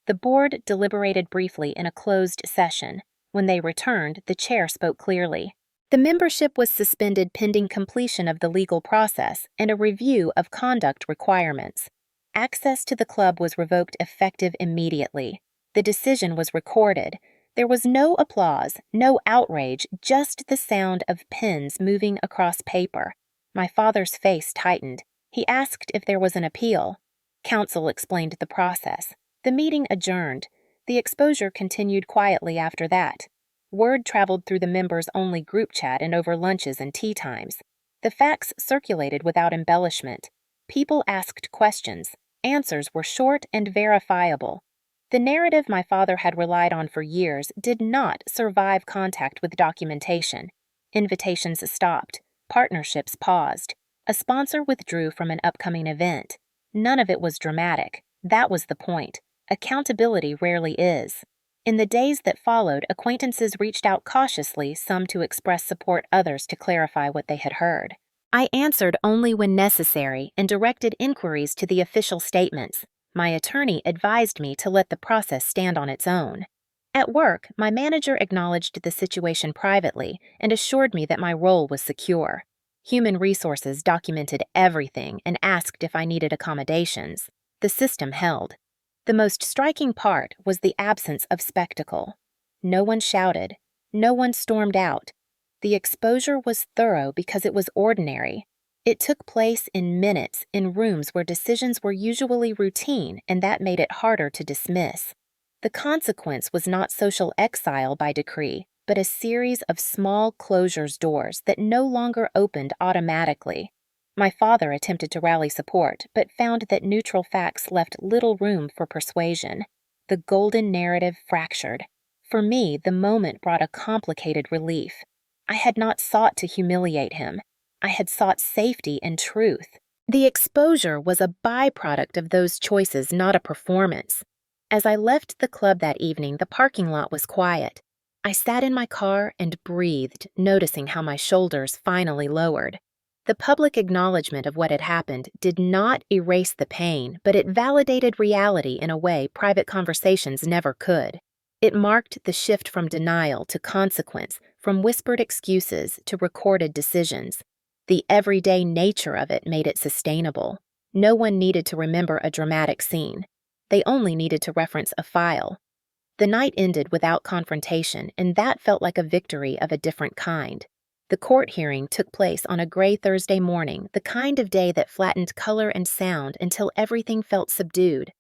The board deliberated briefly in a closed session. When they returned, the chair spoke clearly. The membership was suspended pending completion of the legal process and a review of conduct requirements. Access to the club was revoked effective immediately. The decision was recorded. There was no applause, no outrage, just the sound of pens moving across paper. My father's face tightened. He asked if there was an appeal. Counsel explained the process. The meeting adjourned. The exposure continued quietly after that. Word traveled through the members-only group chat and over lunches and tea times. The facts circulated without embellishment. People asked questions. Answers were short and verifiable. The narrative my father had relied on for years did not survive contact with documentation. Invitations stopped. Partnerships paused. A sponsor withdrew from an upcoming event. None of it was dramatic. That was the point. Accountability rarely is. In the days that followed, acquaintances reached out cautiously, some to express support, others to clarify what they had heard. I answered only when necessary and directed inquiries to the official statements. My attorney advised me to let the process stand on its own. At work, my manager acknowledged the situation privately and assured me that my role was secure. Human Resources documented everything and asked if I needed accommodations. The system held. The most striking part was the absence of spectacle. No one shouted. No one stormed out. The exposure was thorough because it was ordinary. It took place in minutes in rooms where decisions were usually routine, and that made it harder to dismiss. The consequence was not social exile by decree, but a series of small closures doors that no longer opened automatically. My father attempted to rally support, but found that neutral facts left little room for persuasion. The golden narrative fractured. For me, the moment brought a complicated relief. I had not sought to humiliate him. I had sought safety and truth. The exposure was a byproduct of those choices, not a performance. As I left the club that evening, the parking lot was quiet. I sat in my car and breathed, noticing how my shoulders finally lowered. The public acknowledgement of what had happened did not erase the pain, but it validated reality in a way private conversations never could. It marked the shift from denial to consequence, from whispered excuses to recorded decisions. The everyday nature of it made it sustainable. No one needed to remember a dramatic scene. They only needed to reference a file. The night ended without confrontation, and that felt like a victory of a different kind. The court hearing took place on a gray Thursday morning, the kind of day that flattened color and sound until everything felt subdued.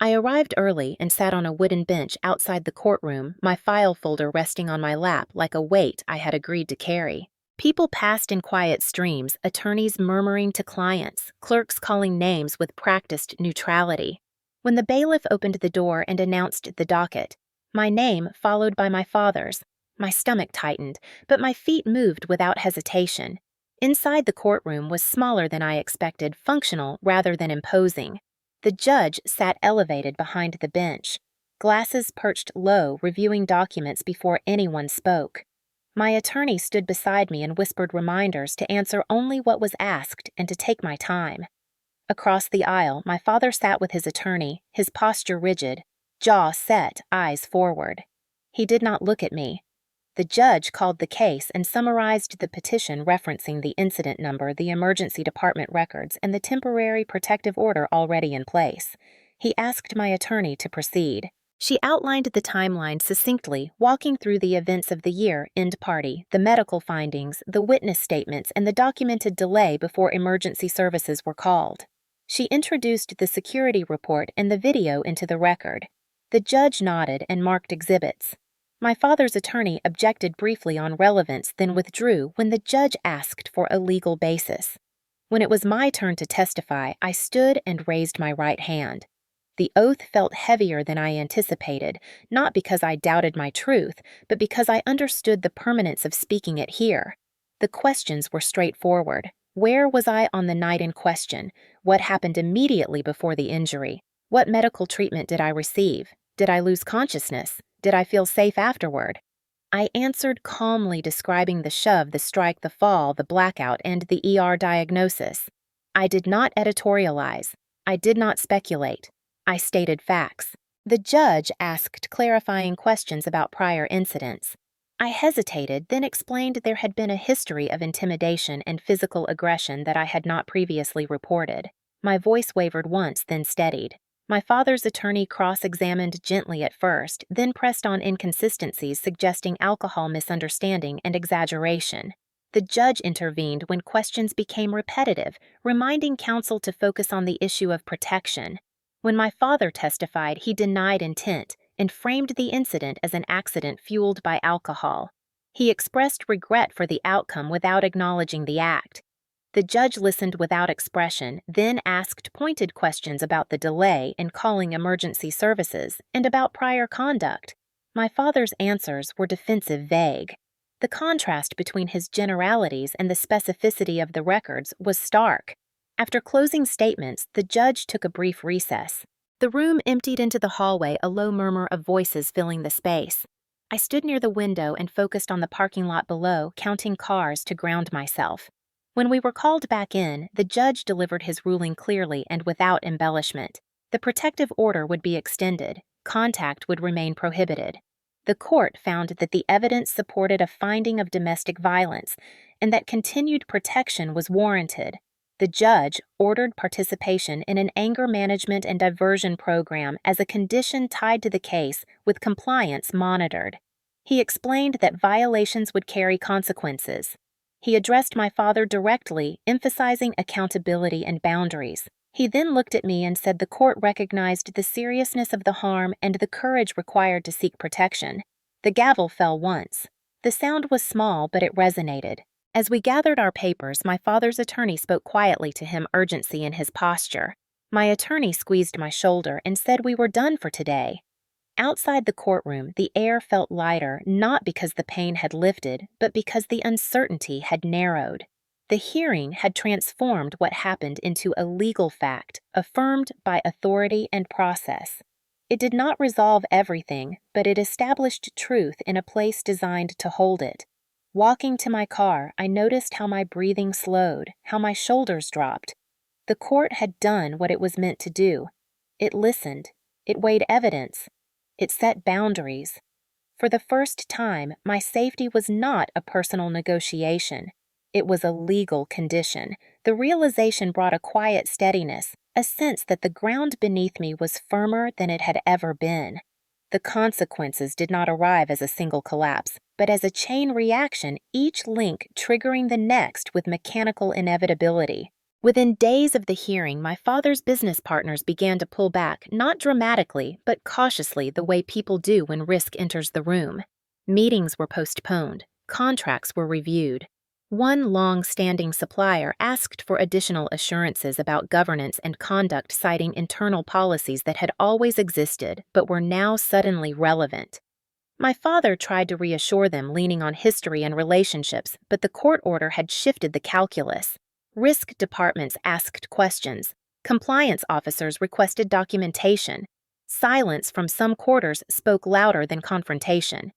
I arrived early and sat on a wooden bench outside the courtroom, my file folder resting on my lap like a weight I had agreed to carry. People passed in quiet streams, attorneys murmuring to clients, clerks calling names with practiced neutrality. When the bailiff opened the door and announced the docket, my name followed by my father's, my stomach tightened, but my feet moved without hesitation. Inside the courtroom was smaller than I expected, functional rather than imposing. The judge sat elevated behind the bench, glasses perched low, reviewing documents before anyone spoke. My attorney stood beside me and whispered reminders to answer only what was asked and to take my time. Across the aisle, my father sat with his attorney, his posture rigid, jaw set, eyes forward. He did not look at me. The judge called the case and summarized the petition referencing the incident number, the emergency department records, and the temporary protective order already in place. He asked my attorney to proceed. She outlined the timeline succinctly, walking through the events of the year, end party, the medical findings, the witness statements, and the documented delay before emergency services were called. She introduced the security report and the video into the record. The judge nodded and marked exhibits. My father's attorney objected briefly on relevance, then withdrew when the judge asked for a legal basis. When it was my turn to testify, I stood and raised my right hand. The oath felt heavier than I anticipated, not because I doubted my truth, but because I understood the permanence of speaking it here. The questions were straightforward. Where was I on the night in question? What happened immediately before the injury? What medical treatment did I receive? Did I lose consciousness? Did I feel safe afterward? I answered calmly, describing the shove, the strike, the fall, the blackout, and the ER diagnosis. I did not editorialize. I did not speculate. I stated facts. The judge asked clarifying questions about prior incidents. I hesitated, then explained there had been a history of intimidation and physical aggression that I had not previously reported. My voice wavered once, then steadied. My father's attorney cross-examined gently at first, then pressed on inconsistencies suggesting alcohol misunderstanding and exaggeration. The judge intervened when questions became repetitive, reminding counsel to focus on the issue of protection. When my father testified, he denied intent and framed the incident as an accident fueled by alcohol. He expressed regret for the outcome without acknowledging the act. The judge listened without expression, then asked pointed questions about the delay in calling emergency services and about prior conduct. My father's answers were defensive vague. The contrast between his generalities and the specificity of the records was stark. After closing statements, the judge took a brief recess. The room emptied into the hallway, a low murmur of voices filling the space. I stood near the window and focused on the parking lot below, counting cars to ground myself. When we were called back in, the judge delivered his ruling clearly and without embellishment. The protective order would be extended. Contact would remain prohibited. The court found that the evidence supported a finding of domestic violence and that continued protection was warranted. The judge ordered participation in an anger management and diversion program as a condition tied to the case, with compliance monitored. He explained that violations would carry consequences. He addressed my father directly, emphasizing accountability and boundaries. He then looked at me and said the court recognized the seriousness of the harm and the courage required to seek protection. The gavel fell once. The sound was small, but it resonated. As we gathered our papers, my father's attorney spoke quietly to him, urgency in his posture. My attorney squeezed my shoulder and said we were done for today. Outside the courtroom, the air felt lighter, not because the pain had lifted, but because the uncertainty had narrowed. The hearing had transformed what happened into a legal fact, affirmed by authority and process. It did not resolve everything, but it established truth in a place designed to hold it. Walking to my car, I noticed how my breathing slowed, how my shoulders dropped. The court had done what it was meant to do. It listened. It weighed evidence. It set boundaries. For the first time, my safety was not a personal negotiation. It was a legal condition. The realization brought a quiet steadiness, a sense that the ground beneath me was firmer than it had ever been. The consequences did not arrive as a single collapse, but as a chain reaction, each link triggering the next with mechanical inevitability. Within days of the hearing, my father's business partners began to pull back, not dramatically, but cautiously, the way people do when risk enters the room. Meetings were postponed. Contracts were reviewed. One long-standing supplier asked for additional assurances about governance and conduct, citing internal policies that had always existed but were now suddenly relevant. My father tried to reassure them, leaning on history and relationships, but the court order had shifted the calculus. Risk departments asked questions. Compliance officers requested documentation. Silence from some quarters spoke louder than confrontation.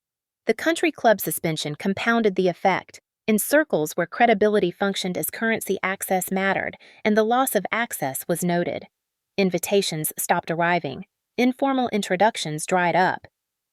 The country club suspension compounded the effect. In circles where credibility functioned as currency, access mattered, and the loss of access was noted. Invitations stopped arriving. Informal introductions dried up.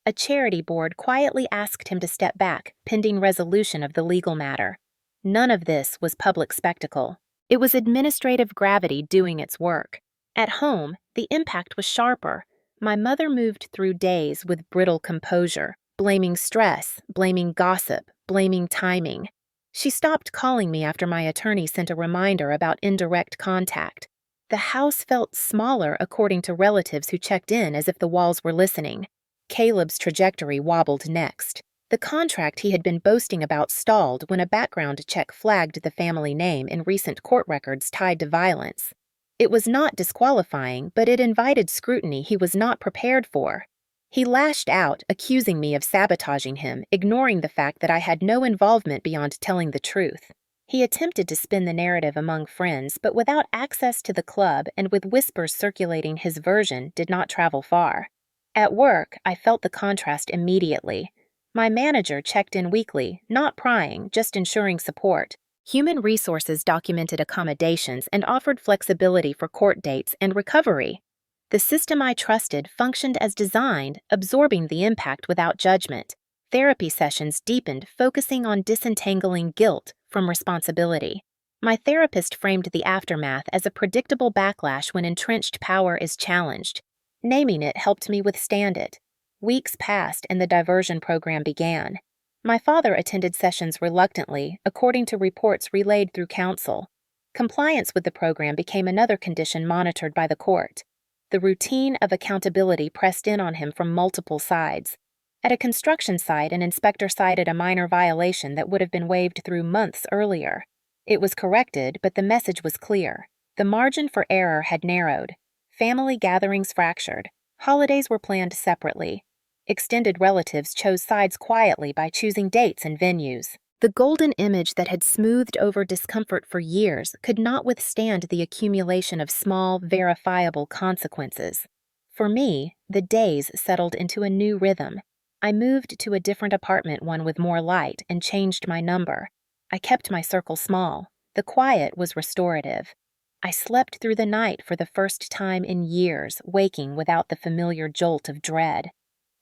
A charity board quietly asked him to step back, pending resolution of the legal matter. None of this was public spectacle. It was administrative gravity doing its work. At home, the impact was sharper. My mother moved through days with brittle composure, blaming stress, blaming gossip, blaming timing. She stopped calling me after my attorney sent a reminder about indirect contact. The house felt smaller according to relatives who checked in as if the walls were listening. Caleb's trajectory wobbled next. The contract he had been boasting about stalled when a background check flagged the family name in recent court records tied to violence. It was not disqualifying, but it invited scrutiny he was not prepared for. He lashed out, accusing me of sabotaging him, ignoring the fact that I had no involvement beyond telling the truth. He attempted to spin the narrative among friends, but without access to the club and with whispers circulating, his version did not travel far. At work, I felt the contrast immediately. My manager checked in weekly, not prying, just ensuring support. Human Resources documented accommodations and offered flexibility for court dates and recovery. The system I trusted functioned as designed, absorbing the impact without judgment. Therapy sessions deepened, focusing on disentangling guilt from responsibility. My therapist framed the aftermath as a predictable backlash when entrenched power is challenged. Naming it helped me withstand it. Weeks passed and the diversion program began. My father attended sessions reluctantly, according to reports relayed through counsel. Compliance with the program became another condition monitored by the court. The routine of accountability pressed in on him from multiple sides. At a construction site, an inspector cited a minor violation that would have been waived through months earlier. It was corrected, but the message was clear. The margin for error had narrowed. Family gatherings fractured. Holidays were planned separately. Extended relatives chose sides quietly by choosing dates and venues. The golden image that had smoothed over discomfort for years could not withstand the accumulation of small, verifiable consequences. For me, the days settled into a new rhythm. I moved to a different apartment, one with more light, and changed my number. I kept my circle small. The quiet was restorative. I slept through the night for the first time in years, waking without the familiar jolt of dread.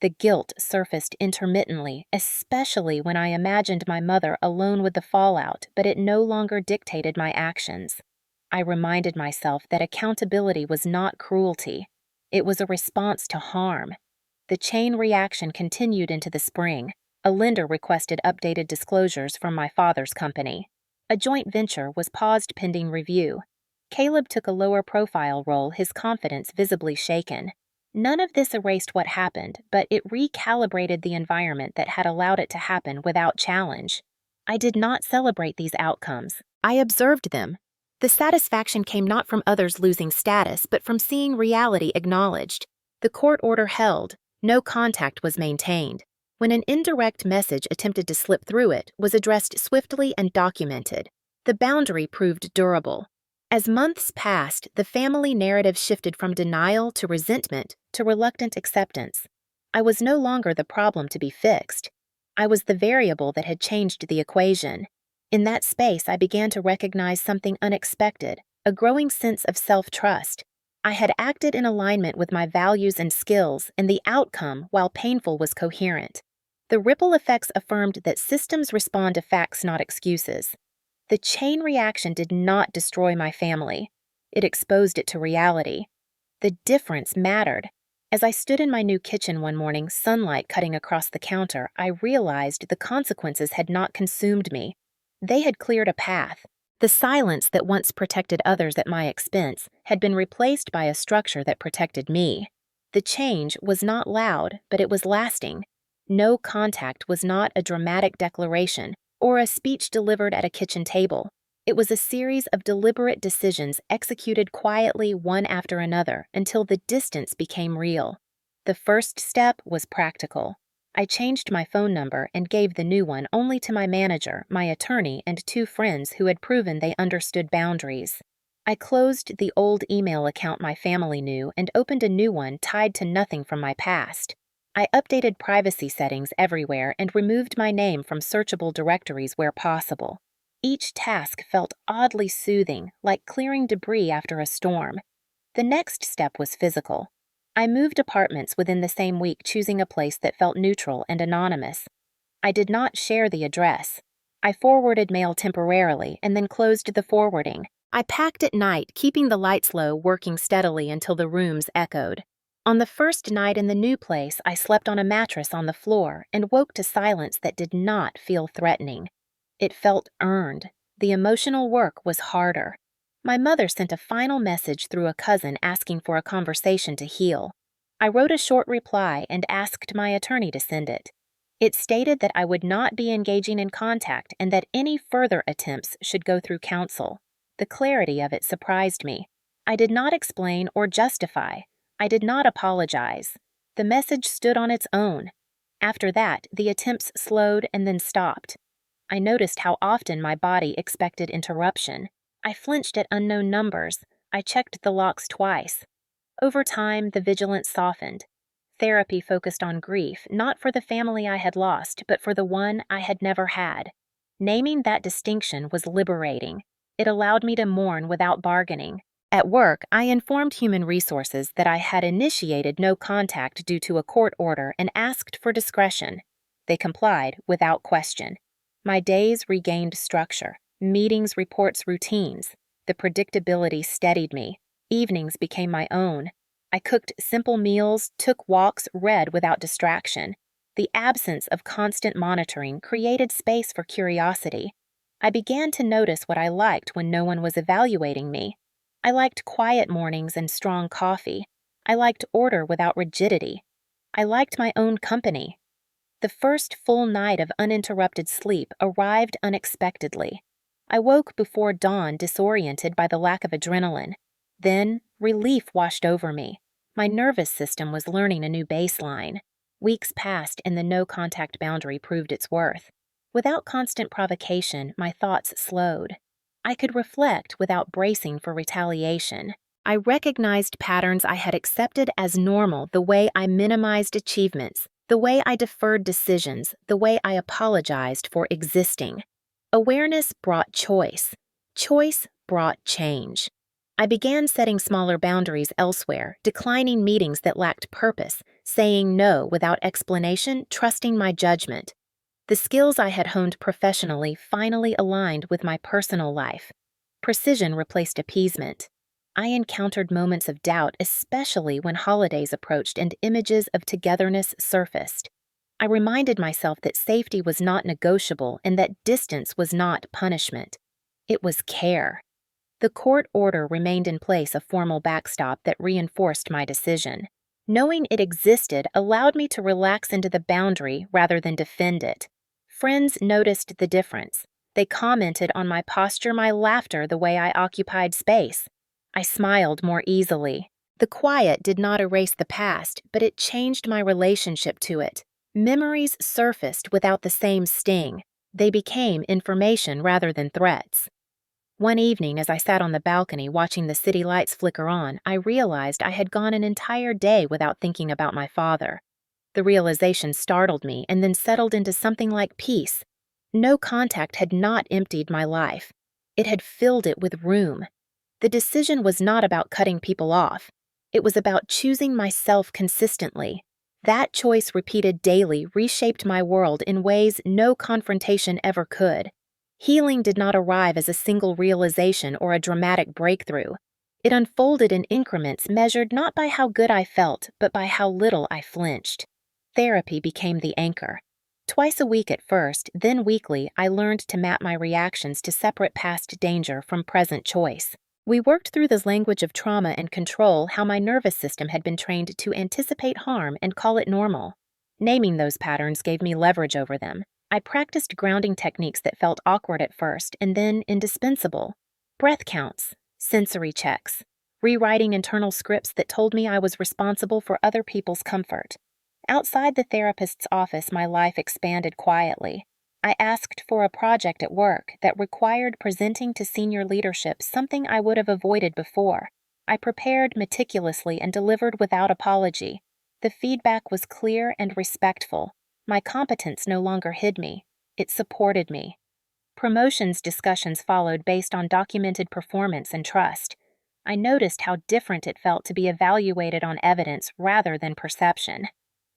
The guilt surfaced intermittently, especially when I imagined my mother alone with the fallout, but it no longer dictated my actions. I reminded myself that accountability was not cruelty. It was a response to harm. The chain reaction continued into the spring. A lender requested updated disclosures from my father's company. A joint venture was paused pending review. Caleb took a lower profile role, his confidence visibly shaken. None of this erased what happened, but it recalibrated the environment that had allowed it to happen without challenge. I did not celebrate these outcomes. I observed them. The satisfaction came not from others losing status, but from seeing reality acknowledged. The court order held. No contact was maintained. When an indirect message attempted to slip through it, was addressed swiftly and documented. The boundary proved durable. As months passed, the family narrative shifted from denial to resentment to reluctant acceptance. I was no longer the problem to be fixed. I was the variable that had changed the equation. In that space, I began to recognize something unexpected, a growing sense of self-trust. I had acted in alignment with my values and skills, and the outcome, while painful, was coherent. The ripple effects affirmed that systems respond to facts, not excuses. The chain reaction did not destroy my family. It exposed it to reality. The difference mattered. As I stood in my new kitchen one morning, sunlight cutting across the counter, I realized the consequences had not consumed me. They had cleared a path. The silence that once protected others at my expense had been replaced by a structure that protected me. The change was not loud, but it was lasting. No contact was not a dramatic declaration or a speech delivered at a kitchen table. It was a series of deliberate decisions executed quietly one after another until the distance became real. The first step was practical. I changed my phone number and gave the new one only to my manager, my attorney, and 2 friends who had proven they understood boundaries. I closed the old email account my family knew and opened a new one tied to nothing from my past. I updated privacy settings everywhere and removed my name from searchable directories where possible. Each task felt oddly soothing, like clearing debris after a storm. The next step was physical. I moved apartments within the same week, choosing a place that felt neutral and anonymous. I did not share the address. I forwarded mail temporarily and then closed the forwarding. I packed at night, keeping the lights low, working steadily until the rooms echoed. On the first night in the new place, I slept on a mattress on the floor and woke to silence that did not feel threatening. It felt earned. The emotional work was harder. My mother sent a final message through a cousin asking for a conversation to heal. I wrote a short reply and asked my attorney to send it. It stated that I would not be engaging in contact and that any further attempts should go through counsel. The clarity of it surprised me. I did not explain or justify. I did not apologize. The message stood on its own. After that, the attempts slowed and then stopped. I noticed how often my body expected interruption. I flinched at unknown numbers. I checked the locks twice. Over time, the vigilance softened. Therapy focused on grief, not for the family I had lost, but for the one I had never had. Naming that distinction was liberating. It allowed me to mourn without bargaining. At work, I informed Human Resources that I had initiated no contact due to a court order and asked for discretion. They complied without question. My days regained structure. Meetings, reports, routines. The predictability steadied me. Evenings became my own. I cooked simple meals, took walks, read without distraction. The absence of constant monitoring created space for curiosity. I began to notice what I liked when no one was evaluating me. I liked quiet mornings and strong coffee. I liked order without rigidity. I liked my own company. The first full night of uninterrupted sleep arrived unexpectedly. I woke before dawn, disoriented by the lack of adrenaline. Then, relief washed over me. My nervous system was learning a new baseline. Weeks passed and the no-contact boundary proved its worth. Without constant provocation, my thoughts slowed. I could reflect without bracing for retaliation. I recognized patterns I had accepted as normal, the way I minimized achievements, the way I deferred decisions, the way I apologized for existing. Awareness brought choice. Choice brought change. I began setting smaller boundaries elsewhere, declining meetings that lacked purpose, saying no without explanation, trusting my judgment. The skills I had honed professionally finally aligned with my personal life. Precision replaced appeasement. I encountered moments of doubt, especially when holidays approached and images of togetherness surfaced. I reminded myself that safety was not negotiable and that distance was not punishment. It was care. The court order remained in place, a formal backstop that reinforced my decision. Knowing it existed allowed me to relax into the boundary rather than defend it. Friends noticed the difference. They commented on my posture, my laughter, the way I occupied space. I smiled more easily. The quiet did not erase the past, but it changed my relationship to it. Memories surfaced without the same sting. They became information rather than threats. One evening, as I sat on the balcony watching the city lights flicker on, I realized I had gone an entire day without thinking about my father. The realization startled me and then settled into something like peace. No contact had not emptied my life. It had filled it with room. The decision was not about cutting people off. It was about choosing myself consistently. That choice, repeated daily, reshaped my world in ways no confrontation ever could. Healing did not arrive as a single realization or a dramatic breakthrough. It unfolded in increments measured not by how good I felt, but by how little I flinched. Therapy became the anchor. Twice a week at first, then weekly, I learned to map my reactions to separate past danger from present choice. We worked through the language of trauma and control, how my nervous system had been trained to anticipate harm and call it normal. Naming those patterns gave me leverage over them. I practiced grounding techniques that felt awkward at first and then indispensable. Breath counts, sensory checks, rewriting internal scripts that told me I was responsible for other people's comfort. Outside the therapist's office, my life expanded quietly. I asked for a project at work that required presenting to senior leadership, something I would have avoided before. I prepared meticulously and delivered without apology. The feedback was clear and respectful. My competence no longer hid me. It supported me. Promotions discussions followed based on documented performance and trust. I noticed how different it felt to be evaluated on evidence rather than perception.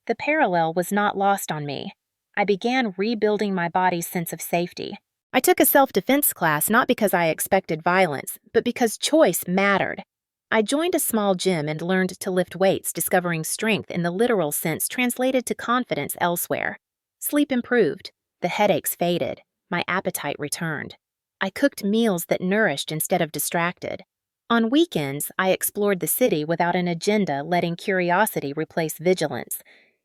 The parallel was not lost on me. I began rebuilding my body's sense of safety. I took a self-defense class not because I expected violence, but because choice mattered. I joined a small gym and learned to lift weights, discovering strength in the literal sense translated to confidence elsewhere. Sleep improved. The headaches faded. My appetite returned. I cooked meals that nourished instead of distracted. On weekends, I explored the city without an agenda, letting curiosity replace vigilance.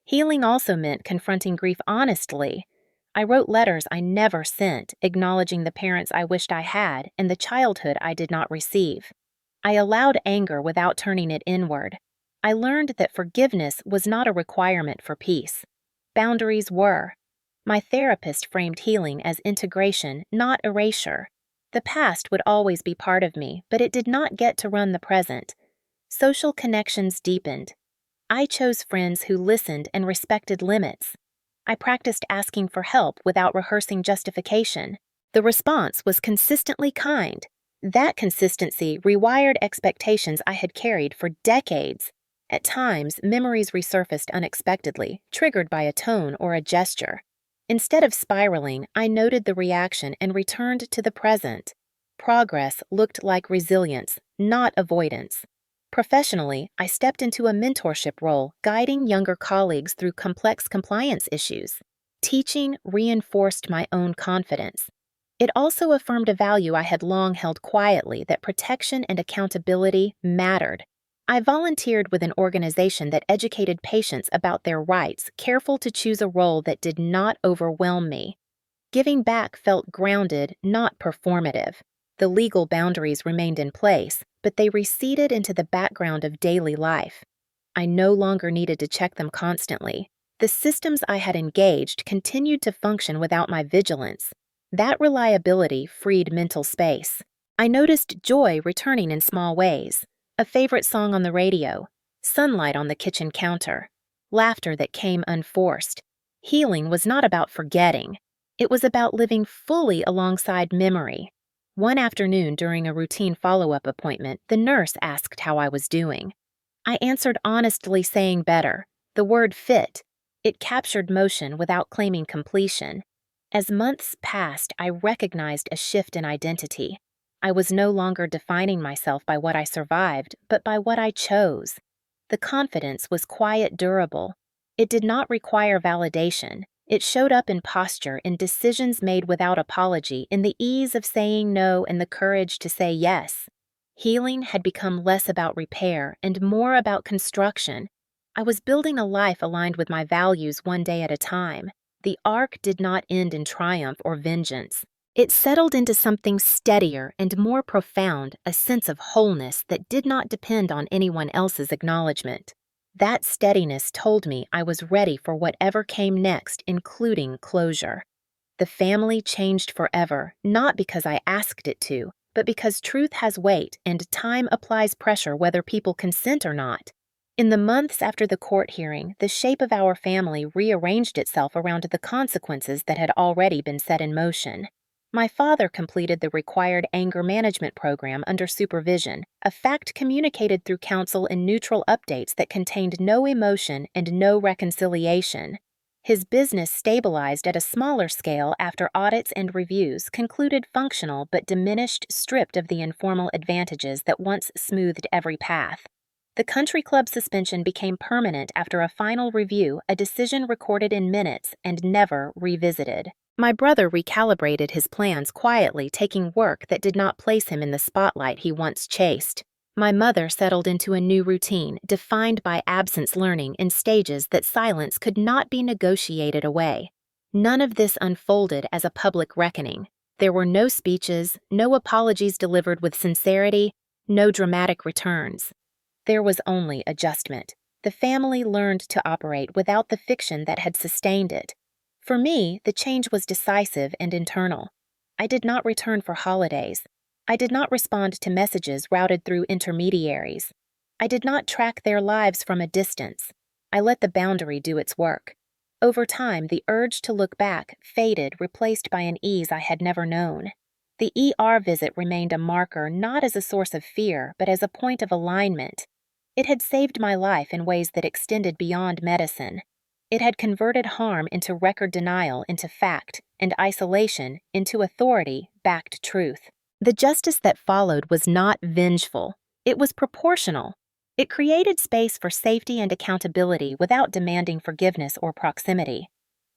Healing also meant confronting grief honestly. I wrote letters I never sent, acknowledging the parents I wished I had and the childhood I did not receive. I allowed anger without turning it inward. I learned that forgiveness was not a requirement for peace. Boundaries were. My therapist framed healing as integration, not erasure. The past would always be part of me, but it did not get to run the present. Social connections deepened. I chose friends who listened and respected limits. I practiced asking for help without rehearsing justification. The response was consistently kind. That consistency rewired expectations I had carried for decades. At times, memories resurfaced unexpectedly, triggered by a tone or a gesture. Instead of spiraling, I noted the reaction and returned to the present. Progress looked like resilience, not avoidance. Professionally, I stepped into a mentorship role, guiding younger colleagues through complex compliance issues. Teaching reinforced my own confidence. It also affirmed a value I had long held quietly, that protection and accountability mattered. I volunteered with an organization that educated patients about their rights, careful to choose a role that did not overwhelm me. Giving back felt grounded, not performative. The legal boundaries remained in place, but they receded into the background of daily life. I no longer needed to check them constantly. The systems I had engaged continued to function without my vigilance. That reliability freed mental space. I noticed joy returning in small ways. A favorite song on the radio, sunlight on the kitchen counter, laughter that came unforced. Healing was not about forgetting. It was about living fully alongside memory. One afternoon during a routine follow-up appointment, the nurse asked how I was doing. I answered honestly, saying better. The word fit. It captured motion without claiming completion. As months passed, I recognized a shift in identity. I was no longer defining myself by what I survived, but by what I chose. The confidence was quiet, durable. It did not require validation. It showed up in posture, in decisions made without apology, in the ease of saying no and the courage to say yes. Healing had become less about repair and more about construction. I was building a life aligned with my values one day at a time. The arc did not end in triumph or vengeance. It settled into something steadier and more profound, a sense of wholeness that did not depend on anyone else's acknowledgement. That steadiness told me I was ready for whatever came next, including closure. The family changed forever, not because I asked it to, but because truth has weight and time applies pressure whether people consent or not. In the months after the court hearing, the shape of our family rearranged itself around the consequences that had already been set in motion. My father completed the required anger management program under supervision, a fact communicated through counsel in neutral updates that contained no emotion and no reconciliation. His business stabilized at a smaller scale after audits and reviews concluded functional but diminished, stripped of the informal advantages that once smoothed every path. The country club suspension became permanent after a final review, a decision recorded in minutes and never revisited. My brother recalibrated his plans quietly, taking work that did not place him in the spotlight he once chased. My mother settled into a new routine, defined by absence learning in stages that silence could not be negotiated away. None of this unfolded as a public reckoning. There were no speeches, no apologies delivered with sincerity, no dramatic returns. There was only adjustment. The family learned to operate without the fiction that had sustained it. For me, the change was decisive and internal. I did not return for holidays. I did not respond to messages routed through intermediaries. I did not track their lives from a distance. I let the boundary do its work. Over time, the urge to look back faded, replaced by an ease I had never known. The ER visit remained a marker not as a source of fear, but as a point of alignment. It had saved my life in ways that extended beyond medicine. It had converted harm into record denial, into fact, and isolation into authority-backed truth. The justice that followed was not vengeful. It was proportional. It created space for safety and accountability without demanding forgiveness or proximity.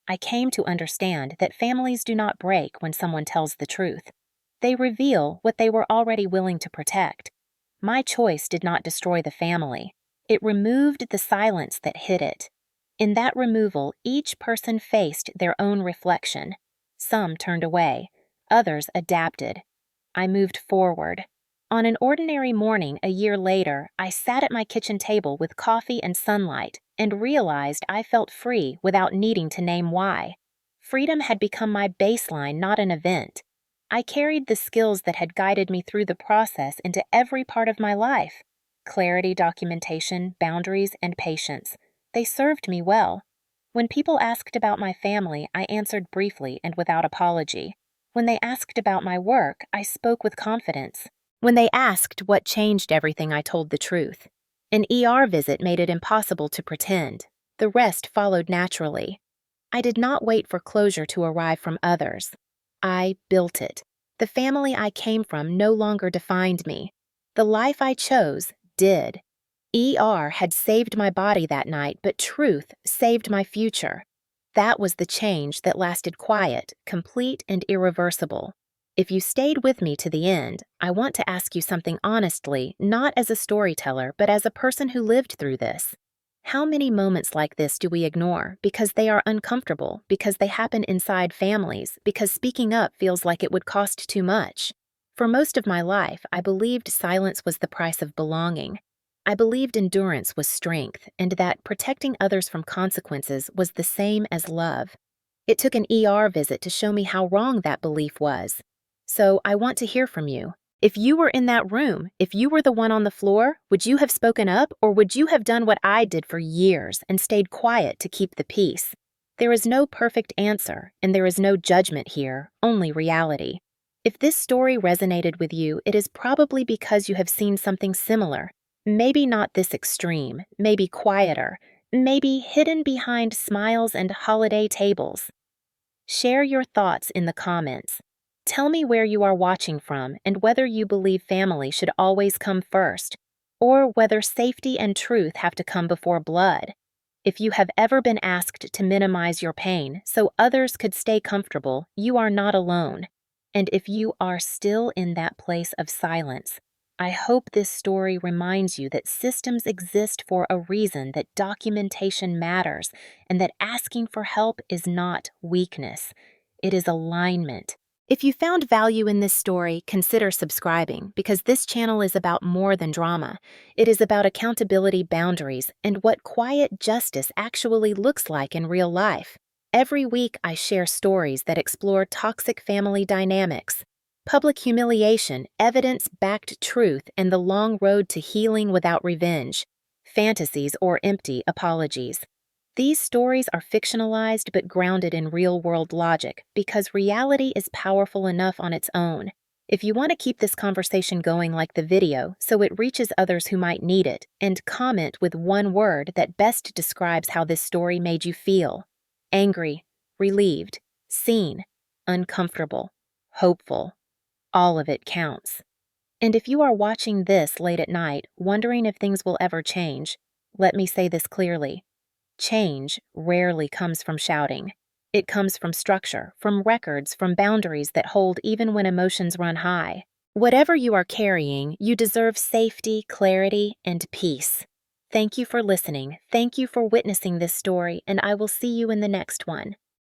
I came to understand that families do not break when someone tells the truth. They reveal what they were already willing to protect. My choice did not destroy the family. It removed the silence that hid it. In that removal, each person faced their own reflection. Some turned away. Others adapted. I moved forward. On an ordinary morning a year later, I sat at my kitchen table with coffee and sunlight and realized I felt free without needing to name why. Freedom had become my baseline, not an event. I carried the skills that had guided me through the process into every part of my life. Clarity, documentation, boundaries, and patience. They served me well. When people asked about my family, I answered briefly and without apology. When they asked about my work, I spoke with confidence. When they asked what changed everything, I told the truth. An ER visit made it impossible to pretend. The rest followed naturally. I did not wait for closure to arrive from others. I built it. The family I came from no longer defined me. The life I chose did. ER had saved my body that night, but truth saved my future. That was the change that lasted quiet, complete, and irreversible. If you stayed with me to the end, I want to ask you something honestly, not as a storyteller, but as a person who lived through this. How many moments like this do we ignore because they are uncomfortable, because they happen inside families, because speaking up feels like it would cost too much? For most of my life, I believed silence was the price of belonging. I believed endurance was strength, and that protecting others from consequences was the same as love. It took an ER visit to show me how wrong that belief was. So I want to hear from you. If you were in that room, if you were the one on the floor, would you have spoken up, or would you have done what I did for years and stayed quiet to keep the peace? There is no perfect answer, and there is no judgment here, only reality. If this story resonated with you, it is probably because you have seen something similar. Maybe not this extreme, maybe quieter, maybe hidden behind smiles and holiday tables. Share your thoughts in the comments. Tell me where you are watching from and whether you believe family should always come first, or whether safety and truth have to come before blood. If you have ever been asked to minimize your pain so others could stay comfortable, you are not alone. And if you are still in that place of silence, I hope this story reminds you that systems exist for a reason, that documentation matters, and that asking for help is not weakness. It is alignment. If you found value in this story, consider subscribing, because this channel is about more than drama. It is about accountability, boundaries, and what quiet justice actually looks like in real life. Every week, I share stories that explore toxic family dynamics, public humiliation, evidence-backed truth, and the long road to healing without revenge, fantasies or empty apologies. These stories are fictionalized but grounded in real-world logic because reality is powerful enough on its own. If you want to keep this conversation going like the video so it reaches others who might need it, and comment with one word that best describes how this story made you feel. Angry, relieved, seen, uncomfortable, hopeful. All of it counts. And if you are watching this late at night, wondering if things will ever change, let me say this clearly. Change rarely comes from shouting. It comes from structure, from records, from boundaries that hold even when emotions run high. Whatever you are carrying, you deserve safety, clarity, and peace. Thank you for listening. Thank you for witnessing this story, and I will see you in the next one.